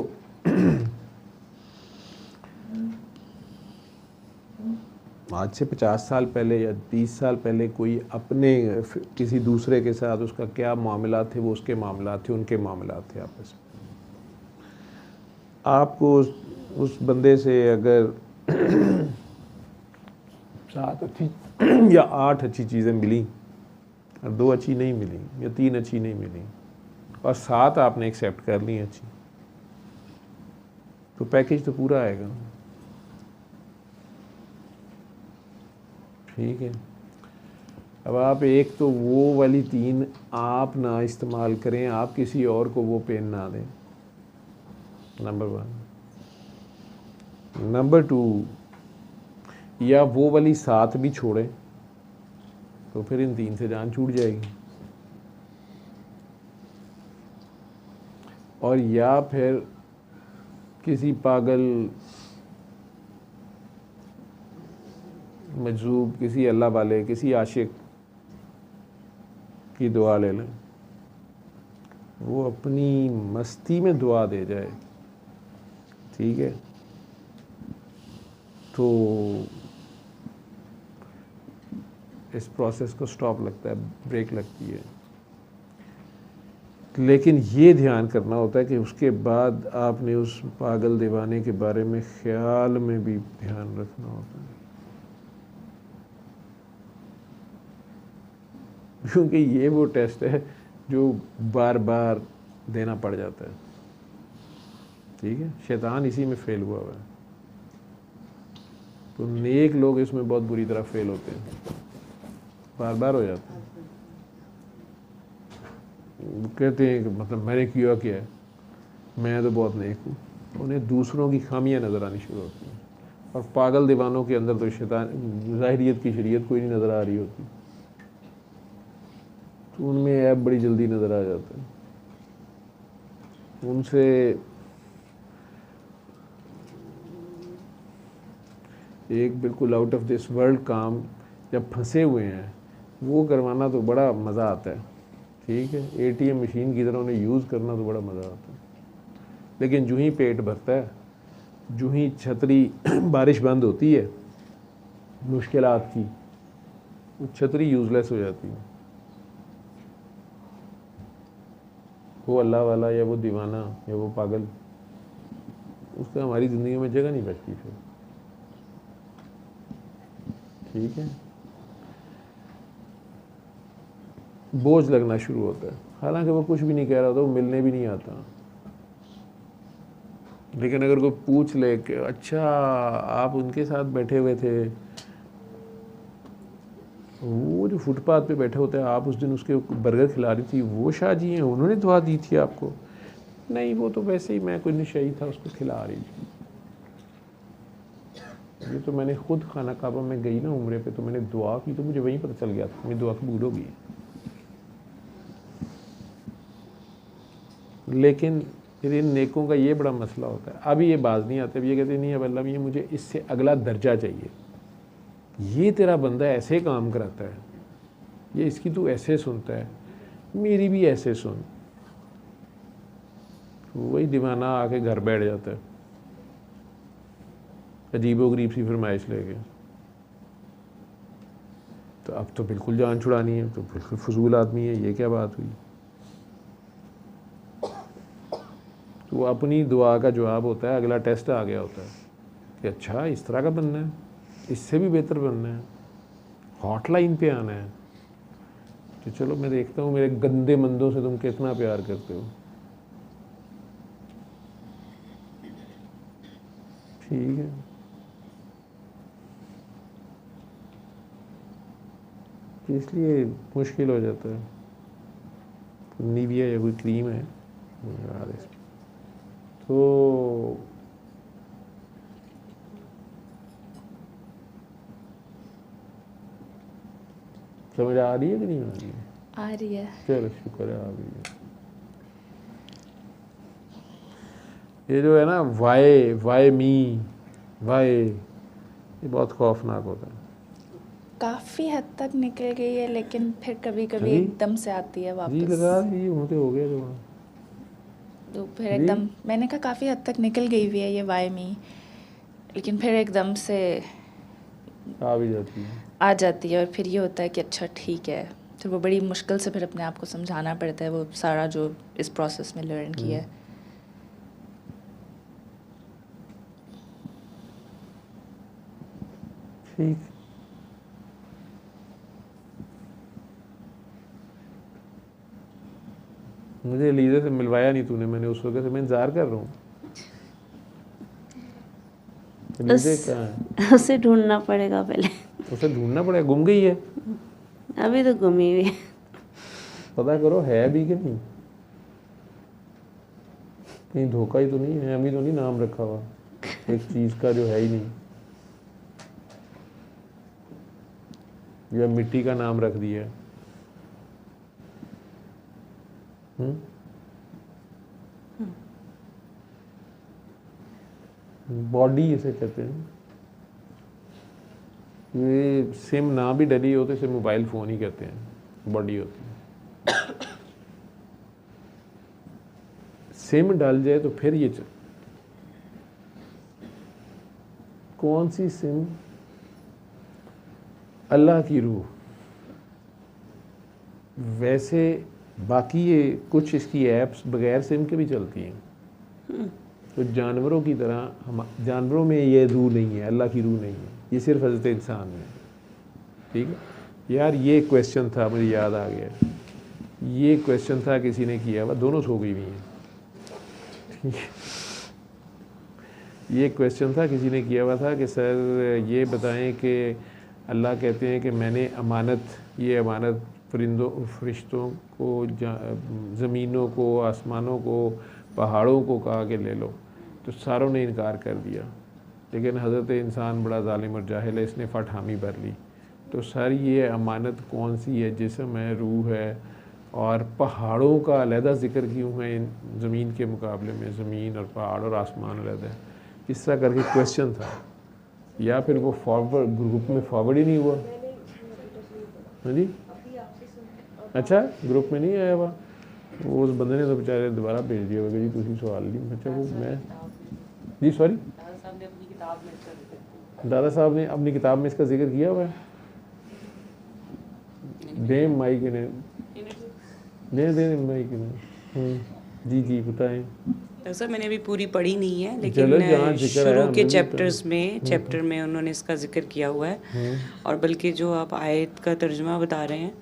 आज से 50 साल पहले या 20 साल पहले कोई अपने किसी दूसरे के साथ उसका क्या मामला थे, वो उसके मामला थे, उनके मामला थे आपस में। आपको उस बंदे से अगर 7 अच्छी या 8 अच्छी चीज़ें मिली और 2 अच्छी नहीं मिली या 3 अच्छी नहीं मिली और 7 आपने एक्सेप्ट कर ली अच्छी, तो पैकेज तो पूरा आएगा। ठीक है, अब आप एक तो वो वाली 3 आप ना इस्तेमाल करें, आप किसी और को वो पेन ना दें, नंबर 1। नंबर 2, या वो वाली 7 भी छोड़ें तो फिर इन 3 से जान छूट जाएगी, और या फिर किसी पागल मजूब, किसी अल्लाह वाले, किसी आशिक की दुआ ले लें, वो अपनी मस्ती में दुआ दे जाए। ठीक है, तो इस प्रोसेस को स्टॉप लगता है, ब्रेक लगती है। लेकिन ये ध्यान करना होता है कि उसके बाद आपने उस पागल दीवाने के बारे में ख्याल में भी ध्यान रखना होता है, क्योंकि ये वो टेस्ट है जो बार बार देना पड़ जाता है। ठीक है, शैतान इसी में फेल हुआ है, तो नेक लोग इसमें बहुत बुरी तरह फेल होते हैं, बार बार हो जाते हैं। कहते हैं कि मतलब मैंने किया क्या है, मैं तो बहुत नेक हूँ, उन्हें दूसरों की खामियां नज़र आनी शुरू होती हैं। और पागल दीवानों के अंदर तो शैतान ज़ाहिरियत की शरीयत कोई नहीं नज़र आ रही होती, तो उनमें ऐप बड़ी जल्दी नज़र आ जाता है। उनसे एक बिल्कुल आउट ऑफ दिस वर्ल्ड काम जब फंसे हुए हैं, वो करवाना तो बड़ा मज़ा आता है, ठीक है। ATM मशीन की तरह उन्हें यूज़ करना तो बड़ा मज़ा आता है, लेकिन जो ही पेट भरता है, जो ही छतरी बारिश बंद होती है मुश्किलात की, वो छतरी यूज़लेस हो जाती है। वो अल्लाह वाला या वो दीवाना या वो पागल, उसका हमारी ज़िंदगी में जगह नहीं बचती फिर, ठीक है। बोझ लगना शुरू होता है, हालांकि वो कुछ भी नहीं कह रहा होता, वो मिलने भी नहीं आता, लेकिन अगर कोई पूछ ले कि अच्छा आप उनके साथ बैठे हुए थे, वो जो फुटपाथ पे बैठे होते हैं, आप उस दिन उसके बर्गर खिला रही थी, वो शाह जी हैं, उन्होंने दुआ दी थी आपको? नहीं, वो तो वैसे ही मैं कोई नशई था, उसको खिला रही थी। ये तो मैंने खुद खाना काबा में गई ना उम्रे पे, तो मैंने दुआ की, तो मुझे वहीं पता चल गया था मेरी दुआ कबूल हो गई। लेकिन फिर इन नेकों का ये बड़ा मसला होता है, अभी ये बाज नहीं आते, ये कहते नहीं अब अल्लाह ये मुझे इससे अगला दर्जा चाहिए, ये तेरा बंदा ऐसे काम कराता है, ये इसकी तू ऐसे सुनता है, मेरी भी ऐसे सुन। वही दीवाना आके घर बैठ जाता है अजीबो गरीब सी फरमाइश लेके, तो अब तो बिल्कुल जान छुड़ानी है, तो बिल्कुल फजूल आदमी है, ये क्या बात हुई। तो अपनी दुआ का जवाब होता है, अगला टेस्ट आ गया होता है कि अच्छा इस तरह का बनना है, इससे भी बेहतर बनना है, हॉटलाइन पे आना है। तो चलो मैं देखता हूँ मेरे गंदे मंदों से तुम कितना प्यार करते हो, ठीक है। इसलिए मुश्किल हो जाता है। निविया या कोई क्रीम है तो समझ आ रही है कि नहीं आ रही है? आ रही है। चलो शुक्र है आ गई है। ये जो है ना वाई मी वाई, ये बहुत खौफनाक होता है। काफ़ी हद तक निकल गई है, लेकिन फिर कभी कभी जी? एकदम से आती है जी वापस। लगा ये होते हो गया जो तो फिर जी? एकदम, मैंने कहा काफ़ी हद तक निकल गई हुई है ये वाई मी, लेकिन फिर एकदम से आ भी जाती है। आ जाती है, और फिर ये होता है कि अच्छा ठीक है। फिर वो बड़ी मुश्किल से फिर अपने आप को समझाना पड़ता है, वो सारा जो इस प्रोसेस में लर्न किया है। ठीक, मुझे लीजा से मिलवाया नहीं तूने, मैंने उस वक्त से मैं इंतजार कर रहा हूँ। लीजा कहाँ है? उसे ढूंढना पड़ेगा पहले। उसे ढूंढना पड़ेगा, गुम गई है। अभी तो गुमी हुई है। पता करो है भी कि नहीं, कहीं धोखा ही तो नहीं है, अभी तो नहीं नाम रखा हुआ एक चीज़ का जो है ही नहीं, या मिट्टी का नाम रख दिया है। बॉडी इसे कहते हैं। ये सिम ना भी डली हो तो इसे मोबाइल फ़ोन ही कहते हैं, बॉडी होती है। सिम डाल जाए तो फिर ये कौन सी सिम? अल्लाह की रूह। वैसे बाकी ये कुछ इसकी ऐप्स बगैर सिम के भी चलती हैं, तो जानवरों की तरह हम जानवरों में ये रूह नहीं है, अल्लाह की रूह नहीं है, ये सिर्फ हज़रत इंसान में। ठीक है यार, ये क्वेश्चन था, मुझे याद आ गया, ये क्वेश्चन था किसी ने किया हुआ, दोनों सो गई हुई हैं। ठीक है, ये क्वेश्चन था किसी ने किया हुआ था कि सर ये बताएं कि अल्लाह कहते हैं कि मैंने अमानत, ये अमानत परिंदों फरिश्तों को, ज़मीनों को, आसमानों को, पहाड़ों को कहा कि ले लो, तो सारों ने इनकार कर दिया। लेकिन हज़रत इंसान बड़ा जालिम और जाहिल है, इसने फट हामी भर ली। तो सर ये अमानत कौन सी है? जिस्म है, रूह है, और पहाड़ों का अलहदा ज़िक्र क्यों है इन ज़मीन के मुकाबले में? ज़मीन और पहाड़ और आसमान अलहदा है। इस तरह करके क्वेश्चन था। या फिर वो फॉरवर्ड ग्रुप में फॉरवर्ड ही नहीं हुआ? हाँ जी, अच्छा ग्रुप में नहीं आया हुआ, वो उस बंदे ने तो बेचारे दोबारा भेज दिया होगा जी तुसी सवाल नहीं। अच्छा वो मैं जी सॉरी, दादा साहब ने अपनी किताब में इसका जिक्र किया हुआ है? दे माइक ने दे माइक ने जी जी बताएं। सर मैंने अभी पूरी पढ़ी नहीं है, चलो, जहाँ लेकिन जिक्र है, शुरू हमें के भी चैप्टर में उन्होंने इसका जिक्र किया हुआ है। और बल्कि जो आप आयत का तर्जुमा बता रहे हैं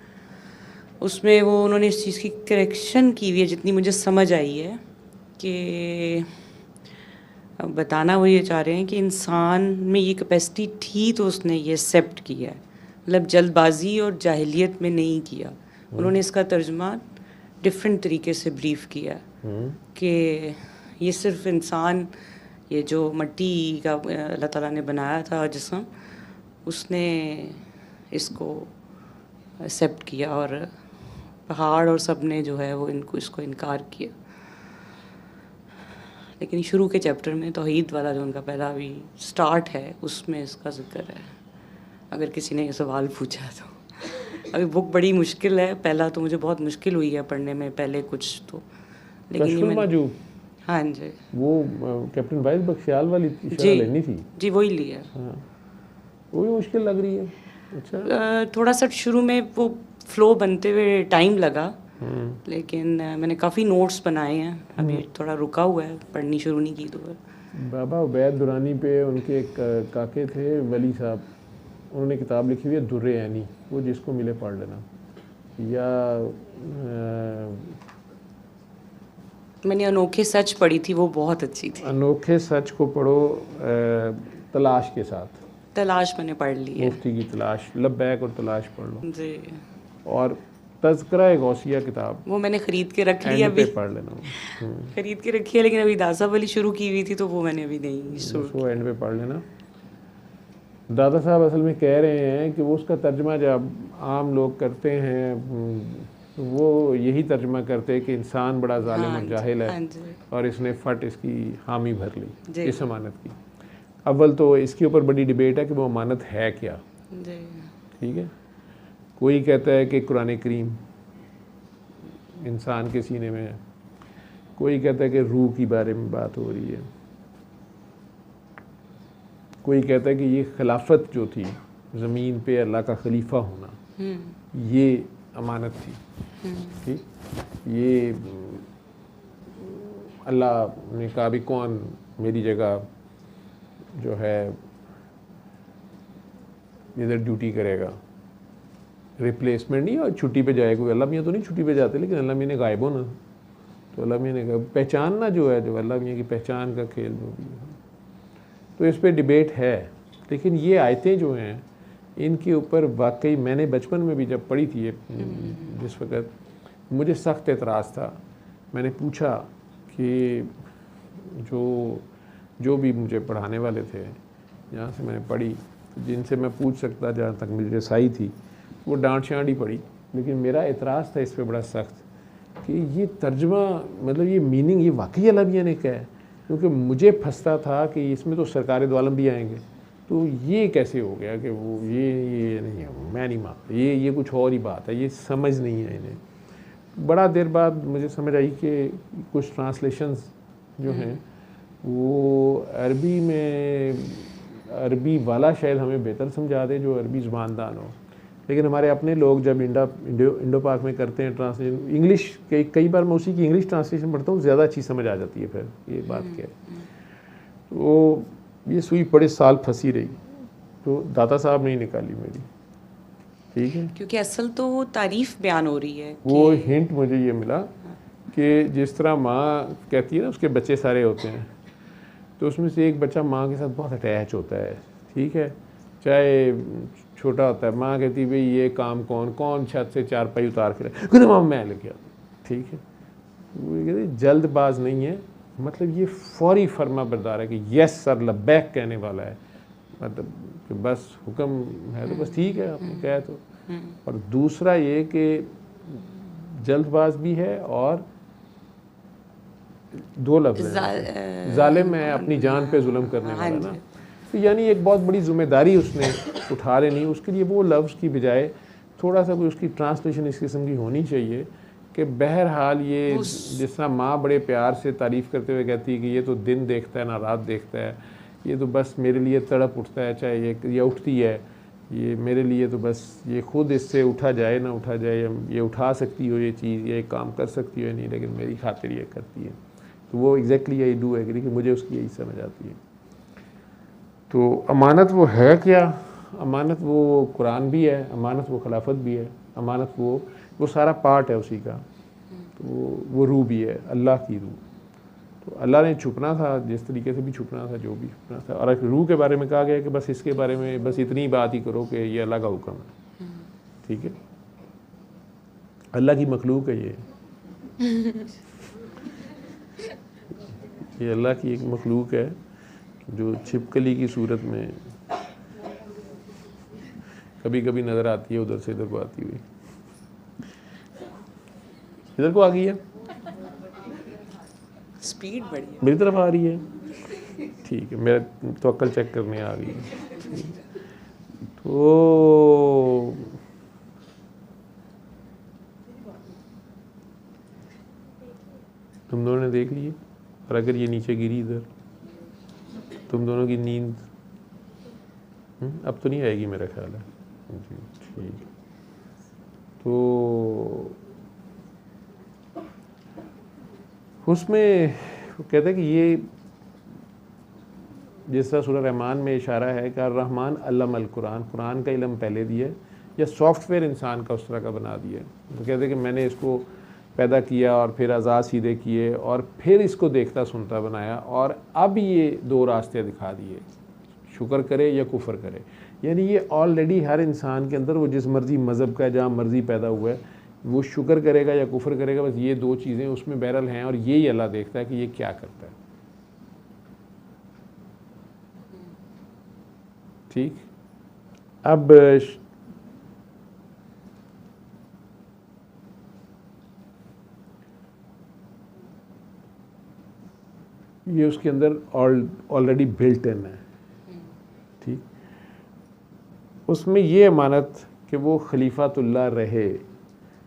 उसमें वो उन्होंने इस चीज़ की करेक्शन की हुई है, जितनी मुझे समझ आई है कि अब बताना वो ये चाह रहे हैं कि इंसान में ये कैपेसिटी थी तो उसने ये एक्सेप्ट किया है, मतलब जल्दबाजी और जाहिलियत में नहीं किया। उन्होंने इसका तर्जुमा डिफरेंट तरीके से ब्रीफ किया कि ये सिर्फ इंसान, ये जो मट्टी का अल्लाह ताला ने बनाया था जिस्म, उसने इसको एक्सेप्ट किया और पहाड़ और सब ने जो है वो इसको इनकार किया। लेकिन शुरू के चैप्टर में तौहीद वाला जो उनका पहला अभी स्टार्ट है उसमें इसका जिक्र है, अगर किसी ने ये सवाल पूछा तो। अभी बुक बड़ी मुश्किल है, पहला तो मुझे बहुत मुश्किल हुई है पढ़ने में, पहले कुछ तो, लेकिन ये माजूब, हाँ जी, वो कैप्टन वाइस बख्शियाल वाली जी लेनी थी जी, वही लिया। हाँ, वो भी मुश्किल लग रही है। अच्छा थोड़ा सा शुरू में वो फ्लो बनते हुए टाइम लगा, लेकिन मैंने काफ़ी नोट्स बनाए हैं, अभी थोड़ा रुका हुआ है, पढ़नी शुरू नहीं की तो। बाबा उबैद दुरानी पे उनके एक काके थे वली साहब, उन्होंने किताब लिखी हुई है दुर्रे ऐनी, वो जिसको मिले पढ़ लेना। या मैंने अनोखे सच पढ़ी थी, वो बहुत अच्छी थी। अनोखे सच को पढ़ो तलाश के साथ, तलाश मैंने पढ़ ली है मुफ्ती की तलाश, लब्बैक और तलाश पढ़ लो। जी, और तज़किरा गौसिया किताब वो मैंने खरीद के रख ली, एंड अभी पे पढ़ लेना। खरीद के रखी है, लेकिन अभी दासा वाली शुरू की हुई थी तो वो मैंने अभी नहीं शुरू। उसको एंड पे पढ़ लेना। दादा साहब असल में कह रहे हैं कि वो उसका तर्जमा जब आम लोग करते हैं वो यही तर्जमा करते हैं कि इंसान बड़ा जालिम और जाहिल है और इसने फट इसकी हामी भर ली इस अमानत की। अव्वल तो इसके ऊपर बड़ी डिबेट है कि वो अमानत है क्या, ठीक है। कोई कहता है कि कुरान करीम इंसान के सीने में है, कोई कहता है कि रूह की बारे में बात हो रही है, कोई कहता है कि ये खिलाफत जो थी ज़मीन पे अल्लाह का खलीफा होना ये अमानत थी, ठीक। ये अल्लाह ने कहा भी कौन मेरी जगह जो है इधर ड्यूटी करेगा, रिप्लेसमेंट नहीं, और छुट्टी पे जाए कोई। अल्लाह मियाँ तो नहीं छुट्टी पे जाते, लेकिन अल्लाह मियाँ ने गायब होना, तो अल्लाह मियाँ ने कहा पहचानना जो है, जो अल्लाह मियाँ की पहचान का खेल जो भी है, तो इस पर डिबेट है। लेकिन ये आयतें जो हैं इनके ऊपर वाकई मैंने बचपन में भी जब पढ़ी थी, जिस वक्त मुझे सख्त एतराज़ था। मैंने पूछा कि जो भी मुझे पढ़ाने वाले थे, जहाँ से मैंने पढ़ी, जिनसे मैं पूछ सकता जहाँ तक मुझे रसाई थी, वो डांट शांट ही पड़ी। लेकिन मेरा एतराज़ था इस पर बड़ा सख्त कि ये तर्जमा, मतलब ये मीनिंग ये वाकई अल्लाह मियाँ ने कहा है, क्योंकि मुझे फंसता था कि इसमें तो सरकार दो आलम भी आएंगे, तो ये कैसे हो गया कि वो ये नहीं है, मैं नहीं मानता, ये कुछ और ही बात है, ये समझ नहीं है इन्हें। बड़ा देर बाद मुझे समझ आई कि कुछ ट्रांसलेशंस जो हैं वो अरबी में, अरबी वाला शायद हमें बेहतर समझा दे जो अरबी ज़ुबानदान हो, लेकिन हमारे अपने लोग जब इंडो पाक में करते हैं ट्रांसलेशन, इंग्लिश कई बार मैं उसी की इंग्लिश ट्रांसलेशन पढ़ता हूँ, ज़्यादा अच्छी समझ आ जाती है। फिर ये बात क्या है, तो ये सुई बड़े साल फंसी रही, तो दाता साहब ने निकाली मेरी, ठीक है, क्योंकि असल तो वो तारीफ़ बयान हो रही है। वो हिंट मुझे ये मिला कि जिस तरह माँ कहती है ना उसके बच्चे सारे होते हैं, तो उसमें से एक बच्चा माँ के साथ बहुत अटैच होता है, ठीक है, चाहे छोटा होता है। माँ कहती है भाई ये काम कौन छत से चारपाई उतार के रहे, माँ मैं लेके आता, ठीक है। वो कहते जल्दबाज नहीं है, मतलब ये फौरी फर्मा बरदार है कि यस सर लब्बैक कहने वाला है, मतलब कि बस हुक्म है तो बस ठीक है आपने कहा तो। और दूसरा ये कि जल्दबाज भी है, और दो लफ्ज़ हैं, जालिम है, अपनी जान पे जुल्म करने वाला ना, तो यानी एक बहुत बड़ी जिम्मेदारी उसने उठा लेनी, उसके लिए वो लफ्ज़ की बजाय थोड़ा सा कोई उसकी ट्रांसलेशन इस किस्म की होनी चाहिए कि बहरहाल ये जिस तरह माँ बड़े प्यार से तारीफ़ करते हुए कहती है कि ये तो दिन देखता है ना रात देखता है, ये तो बस मेरे लिए तड़प उठता है, चाहे ये उठती है, ये मेरे लिए तो बस ये खुद इससे उठा जाए ना उठा जाए, ये उठा सकती हो ये चीज़, ये काम कर सकती हो नहीं, लेकिन मेरी खातिर ये करती है। तो वो एग्जैक्टली यही डू एग्री कि मुझे उसकी यही समझ आती है। तो अमानत वो है क्या? अमानत वो कुरान भी है, अमानत वो खिलाफत भी है, अमानत वो सारा पार्ट है उसी का। तो वो रूह भी है, अल्लाह की रूह। तो अल्लाह ने छुपना था जिस तरीके से भी छुपना था, जो भी छुपना था। और रूह के बारे में कहा गया कि बस इसके बारे में बस इतनी बात ही करो कि ये अल्लाह का हुक्म है, ठीक है, अल्लाह की मखलूक है ये अल्लाह की एक मखलूक है जो छिपकली की सूरत में कभी कभी नज़र आती है, उधर से इधर को आती हुई। इधर को आ गई है, स्पीड बढ़ी है। मेरी तरफ आ रही है, ठीक है, मेरा तो अक्ल चेक करने आ गई है। तो तुम दोनों ने देख लिए, और अगर ये नीचे गिरी इधर, तुम दोनों की नींद अब तो नहीं आएगी मेरा ख्याल है जी, ठीक। तो उसमें वो कहते हैं कि ये जिस तरह सूरह रहमान में इशारा है कि रहमान अल्लमल कुरान, कुरान का इल्म पहले दिया या सॉफ्टवेयर इंसान का उस तरह का बना दिया। तो कहते हैं कि मैंने इसको पैदा किया और फिर आज़ाद सीधे किए और फिर इसको देखता सुनता बनाया और अब ये दो रास्ते दिखा दिए, शुक्र करे या कुफ्र करे। यानी ये ऑलरेडी हर इंसान के अंदर, वो जिस मर्ज़ी मज़हब का जहाँ मर्ज़ी पैदा हुआ है, वो शुक्र करेगा या कुफ्र करेगा, बस ये दो चीज़ें उसमें बहरल हैं और यही अल्लाह देखता है कि ये क्या करता है, ठीक। अब ये उसके अंदर ऑलरेडी बिल्ट इन है, ठीक। उसमें ये अमानत कि वो खलीफातुल्लाह रहे,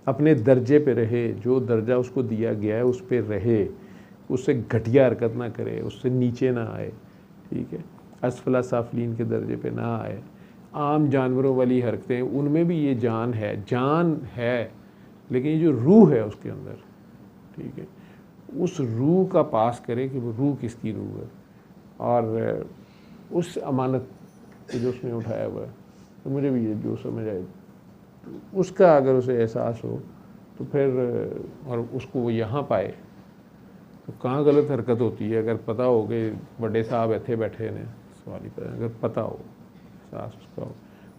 अपने दर्जे पे रहे, जो दर्जा उसको दिया गया है उस पे रहे, उससे घटिया हरकत ना करे, उससे नीचे ना आए, ठीक है, असफला साफलीन के दर्जे पे ना आए। आम जानवरों वाली हरकतें, उनमें भी ये जान है, लेकिन ये जो रूह है उसके अंदर, ठीक है, उस रूह का पास करे कि वो रूह किसकी रूह है, और उस अमानत को जो उसने उठाया हुआ है। तो मुझे भी ये जो समझ आए उसका अगर उसे एहसास हो तो फिर, और उसको वो यहाँ पाए तो कहाँ गलत हरकत होती है। अगर पता हो कि बड़े साहब ऐसे बैठे ने सवाल ही पर, अगर पता हो, एहसास उसका हो,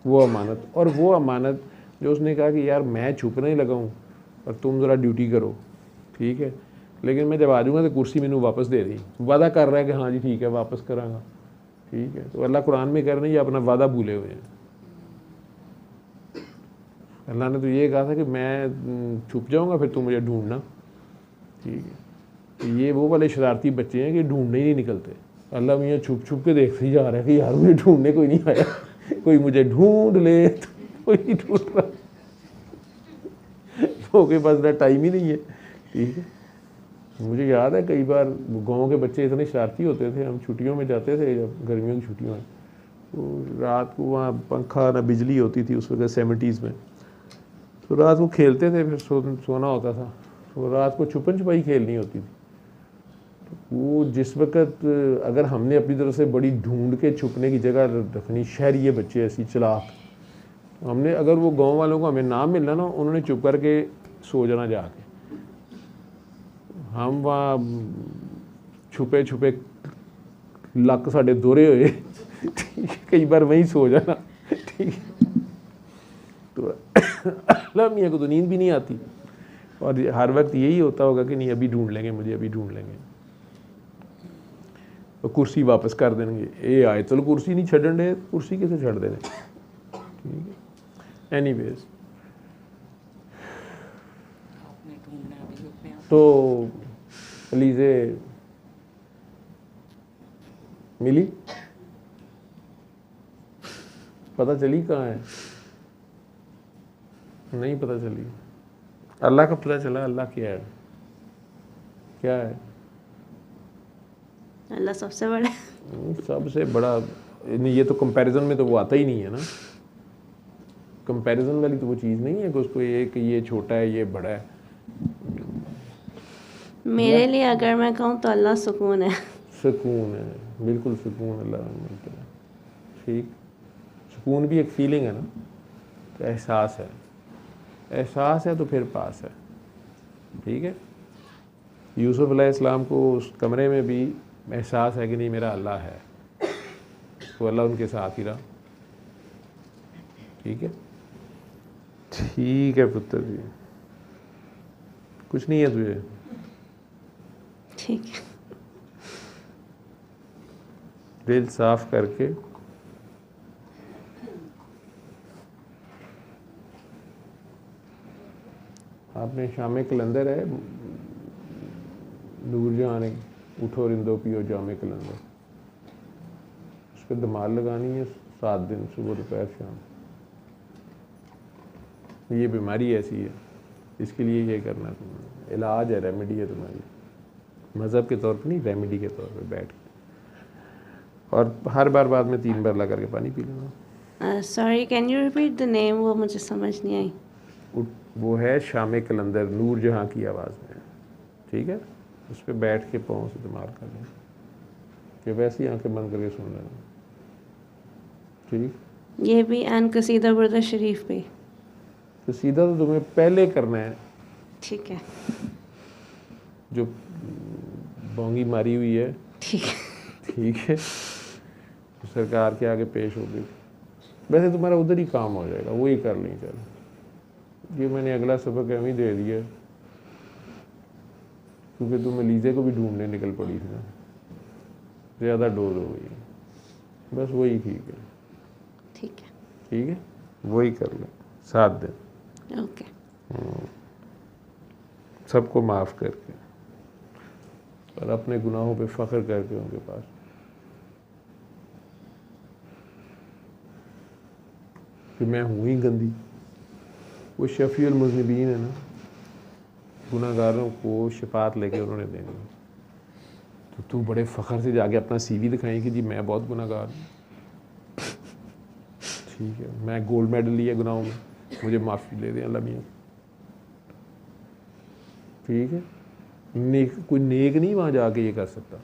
वो अमानत। और वो अमानत जो उसने कहा कि यार मैं छुपने ही लगा हूँ और तुम ज़रा ड्यूटी करो, ठीक है, लेकिन मैं जब आ जाऊँगा तो कुर्सी मैंने वापस दे दी। वादा कर रहा है कि हाँ जी ठीक है वापस करांगा, ठीक है। तो अल्लाह कुरान में कर रहे हैं ये अपना वादा भूले हुए हैं। अल्लाह ने तो ये कहा था कि मैं छुप जाऊँगा फिर तुम मुझे ढूंढना, ठीक है। तो ये वो वाले शरारती बच्चे हैं कि ढूंढने ही नहीं निकलते। अल्लाह मियाँ छुप छुप के देखते ही जा रहा है कि यार मुझे ढूंढने कोई नहीं आया, कोई मुझे ढूंढ ले, तो कोई नहीं ढूंढ रहा, तो के पास ना टाइम ही नहीं है, ठीक है। मुझे याद है कई बार गांव के बच्चे इतने शरारती होते थे, हम छुट्टियों में जाते थे जब गर्मियों की छुट्टियों में, तो रात को वहाँ पंखा ना बिजली होती थी उस वक्त 70s में, तो रात को खेलते थे, फिर सोना होता था, तो रात को छुपन छुपाई खेलनी होती थी। तो वो जिस वक़्त अगर हमने अपनी तरफ से बड़ी ढूंढ के छुपने की जगह रखनी, शहरी ये बच्चे ऐसी चालाक, तो हमने अगर वो गांव वालों को हमें नाम मिलना ना, उन्होंने चुप करके सो जाना जाके, हम वहाँ छुपे छुपे लक साढ़े दोहरे हुए, ठीक है, कई बार वहीं सो जाना, ठीक है। तो अल्लाह मियाँ को तो नींद भी नहीं आती और हर वक्त यही होता होगा कि नहीं अभी ढूंढ लेंगे, मुझे अभी ढूंढ लेंगे, तो कुर्सी वापस कर देंगे। ये आए चलो कुर्सी नहीं छड़न दे, कुर्सी किसे छड़ देने, ठीक है। एनीवेज, तो अलीज़े मिली पता चली कहाँ है? नहीं पता चली। अल्लाह का पता चला। अल्लाह क्या है? क्या है? अल्लाह सबसे बड़ा है। सबसे बड़ा नहीं, ये तो कंपैरिजन में तो वो आता ही नहीं है ना। कंपैरिजन वाली तो वो चीज़ नहीं है कि उसको ये छोटा है ये बड़ा है। मेरे लिए अगर मैं कहूँ तो अल्लाह सुकून है। सुकून है, बिल्कुल सुकून अल्लाह में मिलता है। ठीक, सुकून भी एक फीलिंग है ना, तो एहसास है। एहसास है तो फिर पास है। ठीक है। यूसुफ अलैहिस्सलाम को उस कमरे में भी एहसास है कि नहीं मेरा अल्लाह है, तो अल्लाह उनके साथ ही रहा। ठीक है। ठीक है पुत्र जी, कुछ नहीं है तुझे? ठीक है। दिल साफ करके आपने शाम कलंदर है, नूरजहां ने उठो रिंदो पियो जामे कलंदर, उस पर धमाल लगानी है 7 दिन, सुबह दोपहर शाम। ये बीमारी ऐसी है, इसके लिए ये करना तुम्हें इलाज है, रेमेडी है तुम्हारी। मज़हब के तौर पे नहीं, रेमेडी के तौर पे बैठ के। और हर बार बाद में 3 बार ला करके पानी पी लेना। Sorry, can you repeat the name? वो मुझे समझ नहीं आई। वो है शाम कलंदर, नूरजहां की आवाज़ में। ठीक है। उस पर बैठ के पाँव से इस्तेमाल कर लें, कि वैसे ही आंखें बंद करके सुन लेना। ठीक। ये भी एन कसीदा बुर्दा शरीफ पे? तो सीधा तो तुम्हें पहले करना है, ठीक है। जो बोंगी मारी हुई है। ठीक है। ठीक है। तो सरकार के आगे पेश हो गई। वैसे तुम्हारा उधर ही काम हो जाएगा, वो ही कर लें। चलो, ये मैंने अगला सबक एवं ही दे दिया, क्योंकि तुम लीजे को भी ढूंढने निकल पड़ी थी ना, ज़्यादा डोज हो गई। बस वही ठीक है। ठीक है। ठीक है, वही कर लें 7 दिन। ओके। सबको माफ़ करके और अपने गुनाहों पे फ़ख्र करके उनके पास। कि मैं हूँ ही गंदी। वो शफ़ीउल मुज़निबीन है ना, गुनाहगारों को शफात लेके उन्होंने देनी। तो तू बड़े फ़ख्र से जाके अपना CV दिखाई कि जी मैं बहुत गुनाहगार हूँ। ठीक है, मैं गोल्ड मेडल लिया गुनाहों में, मुझे माफ़ी ले दें अल्लाह मियाँ। ठीक है। कोई नेक नहीं वहाँ जाके ये कर सकता।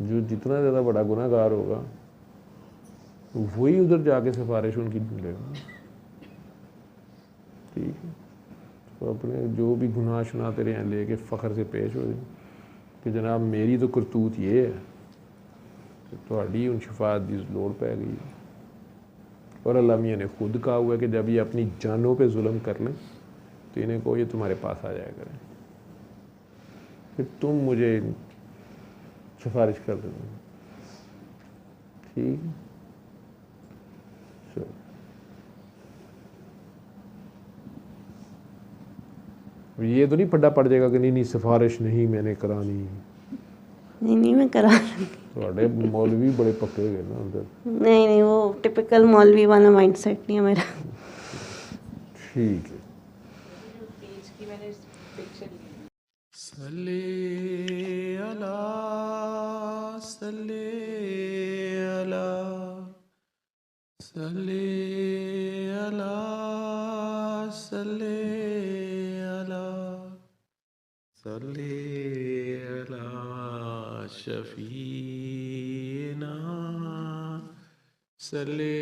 जो जितना ज़्यादा बड़ा गुनाहगार होगा वही उधर जाके सिफारिश उनकी ढूंढेगा। ठीक है। तो अपने जो भी गुनाह शुना तेरे हैं लेके फ़ख्र से पेश हो जाए कि जनाब मेरी तो करतूत ये है, थोड़ी उन शफात की लोड़ पै गई। और अल्लाह मियाँ ने खुद कहा हुआ है कि जब ये अपनी जानों पे जुल्म कर लें तो इन्हें को ये तुम्हारे पास आ जाया करें, फिर तुम मुझे सिफारिश कर देना। ठीक है। चलो, ये तो नहीं पड्डा पड़ जाएगा कि नहीं सिफारिश नहीं मैंने करानी। नहीं मैं करा लूँगी। थोड़े मौलवी बड़े पक्के गए ना अंदर। नहीं वो टिपिकल मौलवी वाला माइंडसेट नहीं है मेरा। ठीक है। सल्ले अला सल्ले अला सल्ले अला सल्ले अला सल्ले अला शफीना सल्ले